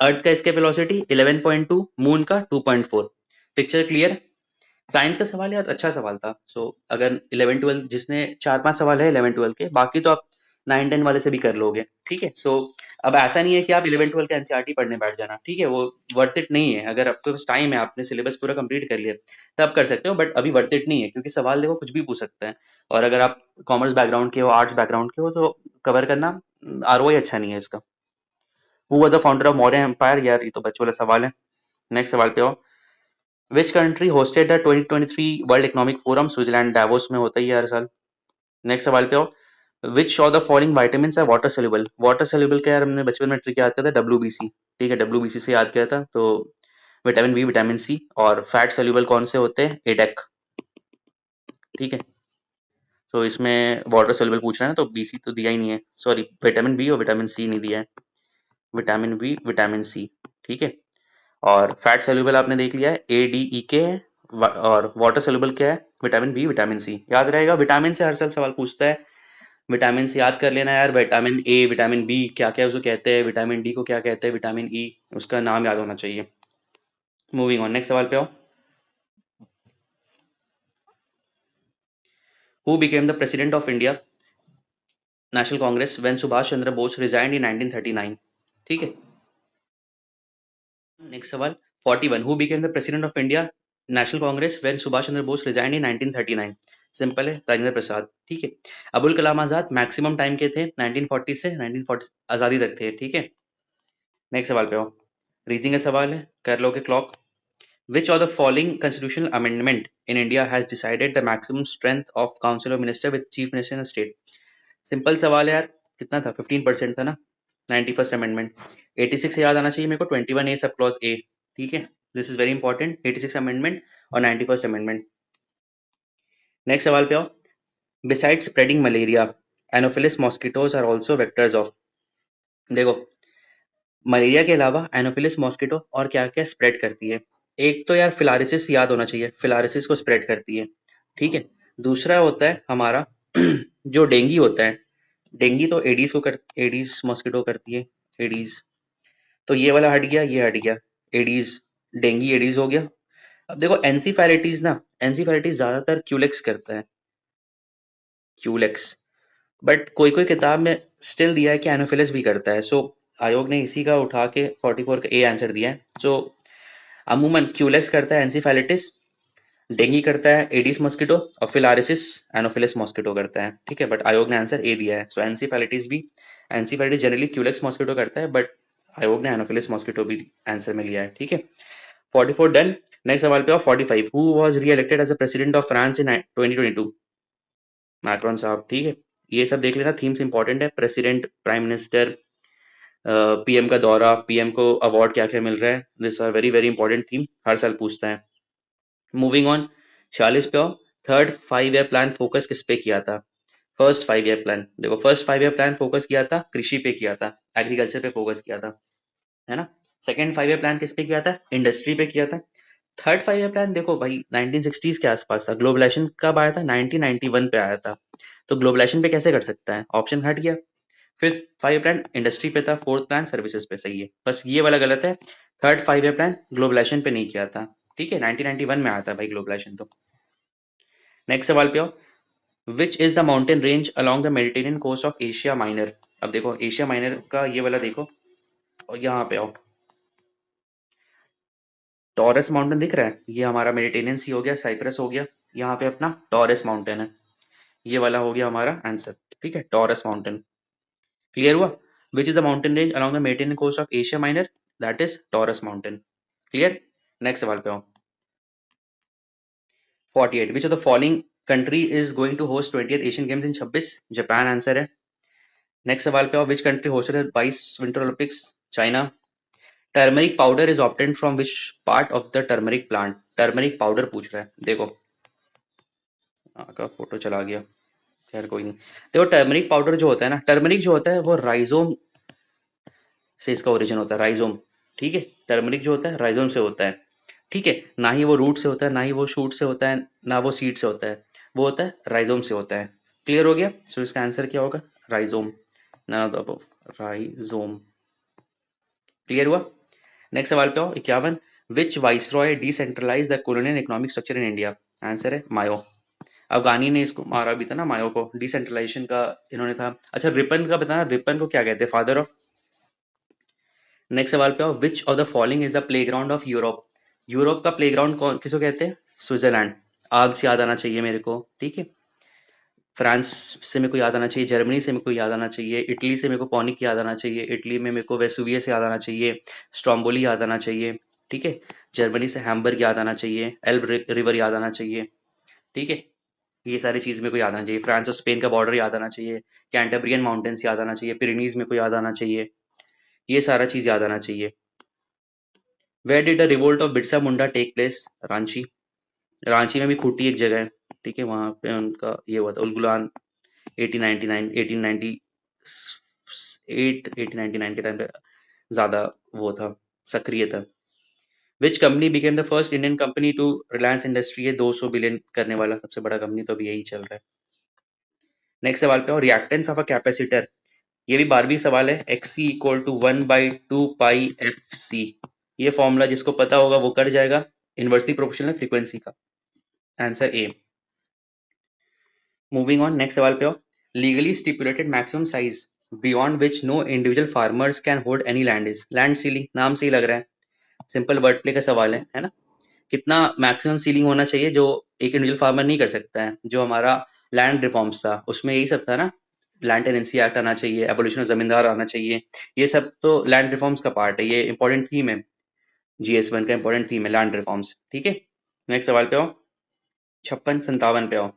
अर्थ का एस्केप वेलोसिटी 11.2, मून का 2.4। Picture clear? साइंस का सवाल यार अच्छा सवाल था। सो अगर 11-12 जिसने 4-5 सवाल है 11-12 के, बाकी तो आप 9-10 वाले से भी कर लोगे। ठीक है, सो अब ऐसा नहीं है कि आप 11-12 के एनसीईआरटी पढ़ने बैठ जाना, ठीक है, वो वर्थ इट नहीं है। अगर आपके पास टाइम है, आपने सिलेबस पूरा कंप्लीट कर लिया, तब कर सकते हो, बट अभी वर्थ इट नहीं है, क्योंकि सवाल देखो कुछ भी पूछ सकते हैं। और अगर आप कॉमर्स बैकग्राउंड के हो, आर्ट्स बैकग्राउंड के हो, तो कवर करना आरओआई अच्छा नहीं है इसका। Who was the founder of Maurya empire? यार ये तो बच्चों वाला सवाल है। नेक्स्ट सवाल पे आओ। Which country hosted the 2023 world economic forum? Switzerland, Davos में होता ही है हर साल। नेक्स्ट सवाल पे आओ। Which of the following vitamin are water soluble? Water soluble का यार हमने बचपन में ट्रिक याद किया था, डब्ल्यूबीसी। ठीक है, डब्ल्यूबीसी से याद किया था। तो विटामिन बी, विटामिन सी। और फैट सोल्यूबल कौन से होते हैं? एडेक। ठीक है, तो इसमें वाटर सोल्यूबल पूछ रहा है ना, तो बीसी तो दिया ही नहीं है, सॉरी, विटामिन बी और विटामिन सी नहीं दिया है, विटामिन बी, विटामिन सी। ठीक है, और फैट सोल्यूबल आपने देख लिया है, ए डी ई के है, और वाटर सोल्यूबल क्या है? Vitamin B, vitamin C. याद रहेगा, विटामिन से हर साल सवाल पूछता है। विटामिन से याद कर लेना यार, विटामिन ए, विटामिन बी क्या क्या उसको कहते हैं, विटामिन डी को क्या कहते हैं, विटामिन ई उसका नाम याद होना चाहिए। मूविंग ऑन, नेक्स्ट सवाल पे आओ। Who became the president of India National Congress when Subhash Chandra Bose resigned in 1939? ठीक है। नेक्स्ट सवाल 41, who became the president of India National Congress when Subhash Chandra Bose resigned in 1939? Simple है, राजेंद्र प्रसाद। ठीक है। अबुल कलाम आजाद मैक्सिमम टाइम के थे 1940 से 1940 आजादी तक थे। ठीक है। नेक्स्ट सवाल पे आओ। रीजनिंग का सवाल है, कर लोगे clock. Which of the following constitutional amendment in India has decided the maximum strength of Council of Minister with Chief Minister in a state? Simple सवाल है यार, कितना था? 15% था ना। 91st amendment. 86 से याद आना चाहिए मेरे को, 21A सब क्लॉज ए। ठीक है, this is very important, 86 amendment और 91st अमेंडमेंट। नेक्स्ट सवाल पे आओ। Besides spreading malaria, Anopheles mosquitoes are also vectors of। देखो, मलेरिया के अलावा एनोफिलिस मॉस्किटो और क्या क्या स्प्रेड करती है? एक तो यार फिलारिसिस याद होना चाहिए, फिलारिसिस को स्प्रेड करती है। ठीक है। दूसरा होता है हमारा जो डेंगी होता है, डेंगी तो एडीज मॉस्किटो करती है, एडीज। तो ये वाला हट गया, ये हट गया, एडीज, डेंगी एडीज हो गया। अब देखो एनसीफेलिटीज ना, एनसीफेलिटीज ज्यादातर क्यूलेक्स करता है, क्यूलेक्स। बट कोई कोई किताब में स्टिल दिया है कि एनोफिलिस भी करता है। सो आयोग ने इसी का उठा के 44 का ए आंसर दिया है। सो अमूमन क्यूलेक्स करता है एनसीफेलिटिस, डेंगी करता है एडिस मॉस्किटो और फिलारिसिस एनोफिलिस मॉस्किटो करता है। ठीक है, बट आयोग ने आंसर ए दिया है। सो एनसीफेलिटिस भी, एनसीफेलिटिस जनरली क्यूलेक्स मॉस्किटो करता है, बट आयोग ने एनोफिलिस मॉस्किटो भी आंसर में लिया है। ठीक है, 44 डन। नेक्स्ट सवाल पे आओ। 45, who was re elected as a president of France in 2022? Macron साहब। ठीक है, ये सब देख लेना, थीम्स इंपॉर्टेंट है। प्रेसिडेंट, प्राइम मिनिस्टर, पीएम का दौरा, पीएम को अवार्ड क्या क्या मिल रहा है, this are very very important theme, हर साल पूछता है। मूविंग ऑन, 46 पे आओ। थर्ड 5 ईयर प्लान फोकस किस पे किया था? फर्स्ट 5 ईयर प्लान, देखो फर्स्ट 5 ईयर प्लान फोकस किया था कृषि पे किया था, एग्रीकल्चर पे फोकस किया था, है ना। सेकंड 5 ईयर प्लान किस पे किया था? इंडस्ट्री पे किया था। थर्ड 5 ईयर प्लान देखो भाई 1960s के आसपास था। ग्लोबलाइजेशन कब आया था? 1991 पे आया था। तो ग्लोबलाइजेशन पे कैसे कर सकता है? ऑप्शन हट गया। फिफ्थ 5 ईयर प्लान इंडस्ट्री पे था, फोर्थ प्लान सर्विसेज पे। सही है, बस ये वाला गलत है। थर्ड 5 ईयर प्लान ग्लोबलाइजेशन पे नहीं किया था। ठीक है, 1991 में आया था भाई ग्लोबलाइजेशन तो। नेक्स्ट सवाल पे आओ। Which is the mountain range along the Mediterranean coast of Asia Minor? अब देखो एशिया माइनर का ये वाला देखो, और यहाँ पे आओ। टॉरस माउंटेन दिख रहा है, ये हमारा मेडिटेरियन सी हो गया, साइप्रस हो गया। यहाँ पे अपना टॉरस माउंटेन है, ये वाला हो गया हमारा आंसर। ठीक है, टॉरस माउंटेन। क्लियर हुआ? Which is the mountain range along the Mediterranean coast of Asia Minor? That is Taurus mountain. Clear. Next सवाल पे आओ। 48, which of the following country is going to host 20th Asian Games in 26? Japan answer है। Next सवाल पे आओ। Which country hosted 22 winter Olympics? China. Turmeric powder is obtained from which part of the turmeric plant? Turmeric powder पूछ रहा है, देखो का photo चला गया, खैर कोई नहीं। देखो टर्मरिक पाउडर जो होता है ना, टर्मरिक जो होता है वो राइजोम से इसका ओरिजिन होता है, राइजोम। ठीक है, टर्मरिक जो होता है राइजोम से होता है। ठीक है, ना ही वो रूट से होता है, ना ही वो शूट से होता है, ना वो सीड से होता है, वो होता है राइजोम से होता है। क्लियर हो गया? सो इसका आंसर क्या होगा? राइजोम, ना दो, राइजोम। क्लियर हुआ? नेक्स्ट सवाल पे आओ। 51, which viceroy decentralise the colonial economic structure in India? Answer है मायो। अफगानी ने इसको मारा भी था ना, मायो को, डिसेंट्रलाइजेशन का इन्होंने था। अच्छा रिपन का बताना, रिपन को क्या कहते हैं? Father of. नेक्स्ट सवाल पे आओ। Which of the following is the playground of Europe? Europe का प्लेग्राउंड कौन किसको कहते हैं? स्विट्जरलैंड। आग से याद आना चाहिए मेरे को। ठीक है, फ्रांस से मेरे को याद आना चाहिए, जर्मनी से मेरे को याद आना चाहिए, इटली से मेरे को पॉनिक याद आना चाहिए, इटली में मेरे को वेसुवियस याद आना चाहिए, स्ट्रोम्बोली याद आना चाहिए। ठीक है, जर्मनी से हैम्बर्ग याद आना चाहिए, एल्ब रिवर याद आना चाहिए। ठीक है, ये सारी चीज मेरे को याद आना चाहिए। फ्रांस और स्पेन का बॉर्डर याद आना चाहिए, कैंटेब्रियन माउंटेन्स याद आना चाहिए, पिरेनीज मेरे को याद आना चाहिए, ये सारा चीज याद आना चाहिए। Where did the revolt of Birsa Munda take place? Ranchi. Ranchi में भी खूंटी एक जगह है। ठीक है, वहां पे उनका ये हुआ था, उलगुलान 1899 1898 1899 के टाइम पे ज्यादा वो था, सक्रिय था। Which company became the first Indian company to Reliance industry, ये 200 बिलियन करने वाला सबसे बड़ा कंपनी तो अभी यही चल रहा है। नेक्स्ट सवाल पे, और रिएक्टेंस ऑफ अ कैपेसिटर, ये भी 12वीं सवाल है। XC equal to 1/2 pi FC, ये फॉर्मूला जिसको पता होगा वो कर जाएगा, इनवर्सली प्रोपोर्शनल फ्रीक्वेंसी का। Answer A. Moving on, next सवाल पे आओ। Legally stipulated maximum size beyond which no individual farmers can hold any land is, land ceiling, नाम से ही लग रहा है, सिंपल वर्ड प्ले का सवाल है ना। कितना मैक्सिमम सीलिंग होना चाहिए जो एक इंडिविजुअल फार्मर नहीं कर सकता है। जो हमारा लैंड रिफॉर्म्स था उसमें यही सब था ना, लैंड टेनेंसी एक्ट आना चाहिए, एबोलिशन ऑफ जमींदार आना चाहिए, ये सब तो लैंड रिफॉर्म्स का पार्ट है, ये इंपॉर्टेंट थीम है, GS1 का इंपॉर्टेंट थीम है लैंड रिफॉर्म्स। ठीक है, नेक्स्ट सवाल पे आओ, 56-57 पे आओ।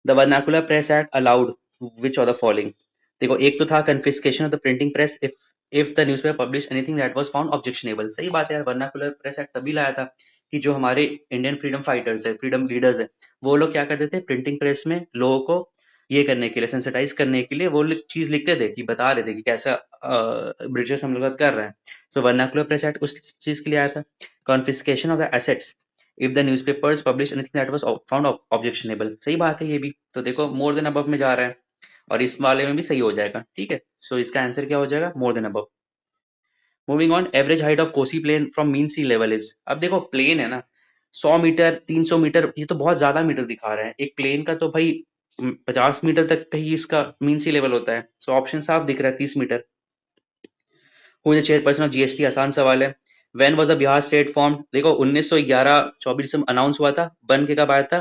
The vernacular press act allowed which of the following, देखो एक तो था confiscation of the printing press if the newspaper publish anything that was found objectionable. सही बात है यार, वर्नाकुलर प्रेस एक्ट तभी लाया था कि जो हमारे इंडियन फ्रीडम फाइटर्स है, फ्रीडम लीडर्स है, वो लोग क्या करते थे, प्रिंटिंग प्रेस में लोगों को ये करने के लिए, सेंसिटाइज करने के लिए वो चीज लिखते थे, कि बता रहे थे कि कैसा ब्रिटिश हम लोग कर रहे हैं। सो वर्नाकुलर प्रेस एक्ट उस चीज के लिए आया था। Confiscation of the assets if the newspapers publish anything that was found objectionable, सही बात है ये भी, तो देखो मोर देन अबव में जा रहा है, और इस वाले में भी सही हो जाएगा। ठीक है, सो इसका आंसर क्या हो जाएगा, more than above. Moving on, average height of Kosi plain from mean sea level is, अब देखो प्लेन है ना, 100 मीटर 300 मीटर, ये तो बहुत ज्यादा मीटर दिखा रहे हैं, एक प्लेन का तो भाई 50 मीटर तक का ही इसका मीन सी लेवल होता है। सो ऑप्शन साफ दिख रहा है, 30 metre. Who is the chairperson of GST, आसान सवाल है। When was the Bihar state form, देखो 1911-24 में अनाउंस हुआ था, बन के कब आया था,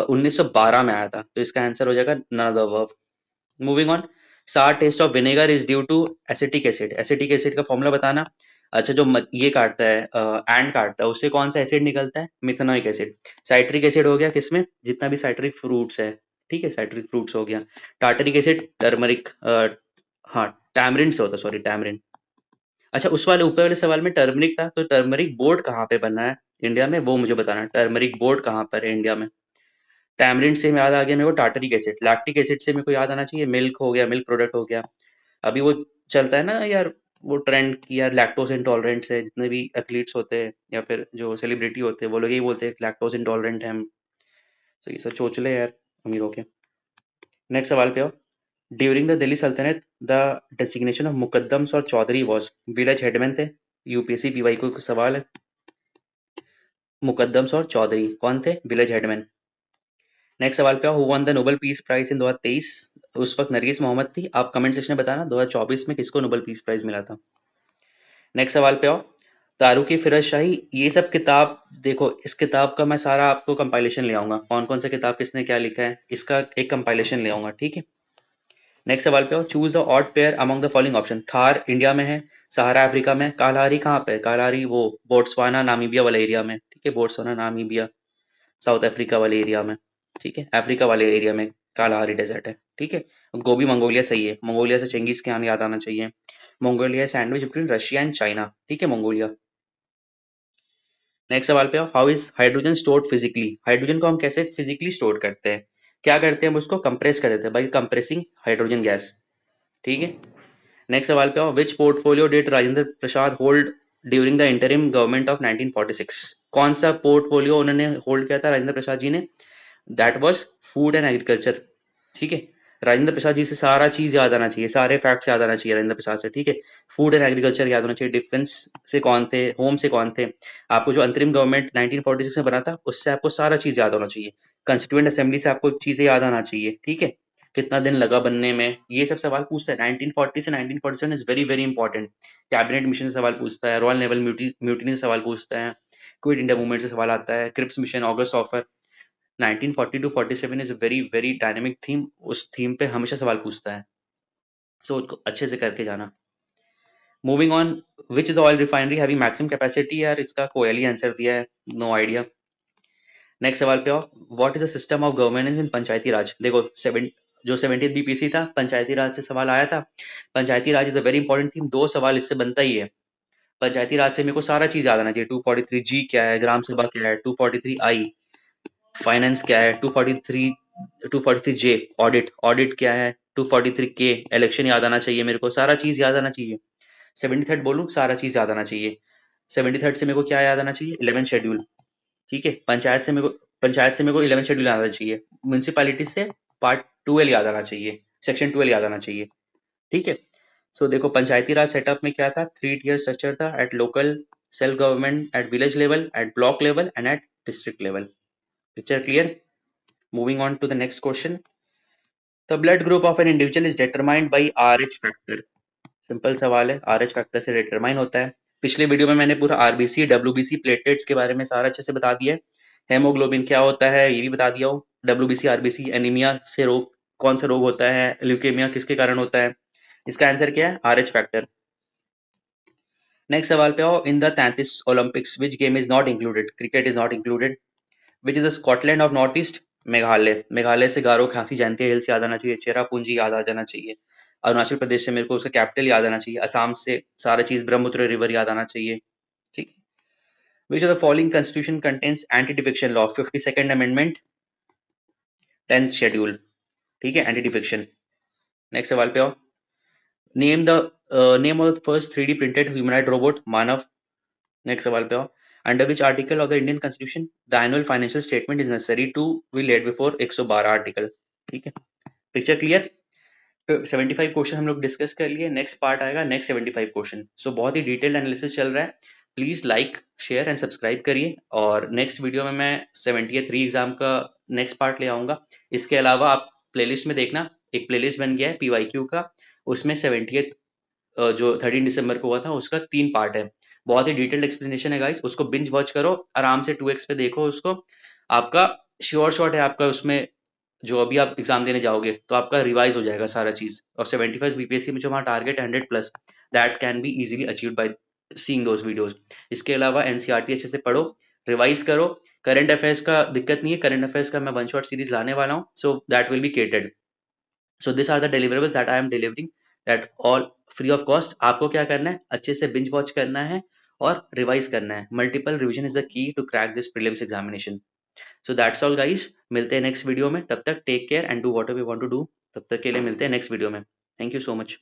1912 में आया था, तो इसका आंसर हो जाएगा none of the above. Moving on, sour taste of vinegar is due to acetic acid, acetic acid का फॉर्मूला बताना। अच्छा, जो ये काटता है, एंड काटता है, उससे कौन सा एसिड निकलता है, मिथेनोइक एसिड। साइट्रिक एसिड हो गया किसमें, जितना भी साइट्रिक फ्रूट्स है, ठीक है, साइट्रिक फ्रूट्स हो गया। टार्टरिक एसिड टर्मरिक, हाँ टैमरिन से होता, सॉरी टैमरिन। अच्छा, उस वाले ऊपर वाले सवाल में टर्मरिक था, तो टर्मरिक बोर्ड कहाँ पे बना है इंडिया में, वो मुझे बताना, टर्मरिक बोर्ड कहाँ पर है इंडिया में। टैमरिन से याद आ गया मेरे को टार्टरिक एसिड, लैक्टिक एसिड से मेरे को याद आना चाहिए मिल्क हो गया, मिल्क प्रोडक्ट हो गया। अभी वो चलता है ना यार, वो ट्रेंड की यार, लैक्टोज इंटॉलरेंट है, जितने भी एथलीट्स होते हैं या फिर जो सेलिब्रिटी होते हैं वो लोग यही बोलते हैं लैक्टोज इंटॉलरेंट है हम। तो ये सब सोच ले यार अमीरों के। नेक्स्ट सवाल पे आओ। ड्यूरिंग द दिल्ली सल्तनत द डेसिग्नेशन ऑफ मुकद्दम्स और चौधरी वॉज, विलेज हेडमैन थे, यूपीएससी पीवाई को सवाल है। मुकद्दम्स और चौधरी कौन थे, विलेज हेडमैन। नेक्स्ट सवाल पे आओ, who won the Nobel Peace Prize in 2023, उस वक्त नरगिस मोहम्मद थी। आप कमेंट सेक्शन में बताना 2024 में किसको नोबेल पीस प्राइज मिला था। नेक्स्ट सवाल पे आओ, तारुकी फिरोज शाही, ये सब किताब देखो, इस किताब का मैं सारा आपको कंपाइलेशन ले आऊंगा, कौन कौन सा किताब किसने क्या लिखा है, इसका एक कंपाइलेशन ले आऊंगा। ठीक है, नेक्स्ट सवाल पे आओ, choose the odd pair among the following option. Thar India में है, सहारा अफ्रीका में, कालाहारी कहाँ पे है, कालाहारी वो बोट्सवाना नामीबिया वाले एरिया में, ठीक है, बोट्सवाना नामीबिया साउथ अफ्रीका वाले एरिया में, ठीक है, अफ्रीका वाले एरिया में कालाहारी डेजर्ट है। ठीक है, गोबी मंगोलिया सही है, मंगोलिया से चेंगिस खान याद आना चाहिए। Mongolia sandwich between Russia and China, ठीक है, मंगोलिया। नेक्स्ट सवाल पे आओ, how is hydrogen stored physically, hydrogen को हम कैसे फिजिकली स्टोर करते हैं, क्या करते हैं हम उसको कंप्रेस कर देते हैं बाई कंप्रेसिंग हाइड्रोजन गैस। ठीक है, नेक्स्ट सवाल पे आओ, which portfolio did Rajendra Prasad hold during the interim government of 1946, कौन सा पोर्टफोलियो उन्होंने होल्ड किया था राजेंद्र प्रसाद जी ने, that was food and agriculture. ठीक है, राजेंद्र प्रसाद जी से सारा चीज याद आना चाहिए, सारे फैक्ट्स याद आना चाहिए राजेंद्र प्रसाद से। ठीक है, फूड एंड एग्रीकल्चर याद होना चाहिए, डिफेंस से कौन थे, होम से कौन थे, आपको जो अंतरिम गवर्नमेंट 1946 में बना था उससे आपको सारा चीज याद होना चाहिए, कंस्टिट्यूएंट असेंबली से आपको चीजें याद आना चाहिए। ठीक है, कितना दिन लगा बनने में, ये सब सवाल पूछता है। 1940 से 1947 is very very important. Cabinet mission से सवाल पूछता है, रॉयल नेवल म्यूटिनी से सवाल पूछता है, क्विट इंडिया मूवमेंट से सवाल आता है, Cripps mission, August offer. 1940 to 47 is very very dynamic theme, उस थीम पे हमेशा सवाल पूछता है, सो उसको अच्छे से करके जाना। Moving on, which is oil refinery having maximum capacity, यार इसका कोयली आंसर दिया है, नो आइडिया। नेक्स्ट सवाल पे आओ, what is the system of governance in Panchayati Raj, देखो जो 70th बीपीसी था पंचायती राज से सवाल आया था। Panchayati Raj is a very important theme, दो सवाल इससे बनता ही है। पंचायती राज से मेरे को सारा चीज याद आना चाहिए, 243G क्या है, ग्राम सभा क्या है, 243I फाइनेंस क्या है, 243J ऑडिट, ऑडिट क्या है, 243K इलेक्शन याद आना चाहिए मेरे को, सारा चीज याद आना चाहिए। 73rd बोलूं, सारा चीज याद आना चाहिए। 73rd से मेरे को क्या याद आना चाहिए, 11 शेड्यूल। ठीक है, पंचायत से मेरे को 11 शेड्यूल याद आना चाहिए। म्यूनसिपैलिटी से पार्ट 12 याद आना चाहिए, सेक्शन 12 याद आना चाहिए। ठीक है, सो देखो पंचायती राज सेटअप में क्या था, 3 टियर स्ट्रक्चर था, at local self government, at village level, at block level and at district level. Picture clear? Moving on to the next question. The blood group of an individual is determined by RH factor. Simple सवाल है, RH factor से determine होता है। पिछले video में मैंने पूरा RBC, WBC, platelets के बारे में सारा अच्छे से बता दिया है। हेमोग्लोबिन क्या होता है ये भी बता दिया हूँ। WBC, RBC, एनीमिया से रोग, कौन सा रोग होता है, ल्यूकेमिया किसके कारण होता है, इसका आंसर क्या है, RH फैक्टर। नेक्स्ट सवाल पे आओ। In the 33 Olympics which game is not included, cricket is not included. Which is the Scotland of north east, Meghalaya. Meghalaya से गारो खासी जयंती हिल्स याद आना चाहिए, चेरापूंजी याद आ जाना चाहिए। अरुणाचल प्रदेश से मेरे को उसका कैपिटल याद आना चाहिए। असम से सारा चीज ब्रह्मपुत्र रिवर याद आना चाहिए। ठीक। Which of the following constitution contains anti defection law, 52nd amendment, 10th schedule. ठीक है, एंटी डिफेक्शन। नेक्स्ट सवाल पे आओ। Name the name of first 3D printed humanoid robot, Manav. Next सवाल पे आओ। Under which article of the Indian constitution the annual financial statement is necessary to be laid before 112 article. ठीक है, picture clear? तो 75 question हम लोग discuss कर लिए। नेक्स्ट पार्ट आएगा, नेक्स्ट 75 क्वेश्चन। सो बहुत ही डिटेल्ड एनालिसिस चल रहा है। Please like, share and subscribe करिए। और नेक्स्ट वीडियो में मैं 73 एग्जाम का नेक्स्ट पार्ट ले आऊंगा। इसके अलावा आप प्लेलिस्ट में देखना, एक प्लेलिस्ट बन गया है PYQ का, उसमें 70th जो 13 दिसंबर को हुआ था उसका 3 पार्ट है। बहुत ही डिटेल्ड एक्सप्लेनेशन है गाइस, उसको बिंज वॉच करो, आराम से 2x पे देखो उसको। आपका श्योर शॉट है, आपका उसमें जो अभी आप एग्जाम देने जाओगे तो आपका रिवाइज हो जाएगा सारा चीज। और 75 BPSC में जो हमारा target 100+, that can be easily achieved by seeing those videos. इसके अलावा NCERT अच्छे से पढ़ो, रिवाइज करो। करंट अफेयर्स का दिक्कत नहीं है, करंट अफेयर्स का मैं वन शॉट सीरीज लाने वाला हूँ, so that will be gated. So this are the deliverables that I am delivering, that all free of cost. आपको क्या करना है, अच्छे से बिंज वॉच करना है और रिवाइज करना है। Multiple revision is the key to crack this prelims examination. So that's all guys, मिलते हैं नेक्स्ट वीडियो में। तब तक take care and do whatever you want to do. तब तक के लिए मिलते हैं नेक्स्ट वीडियो में। Thank you so much.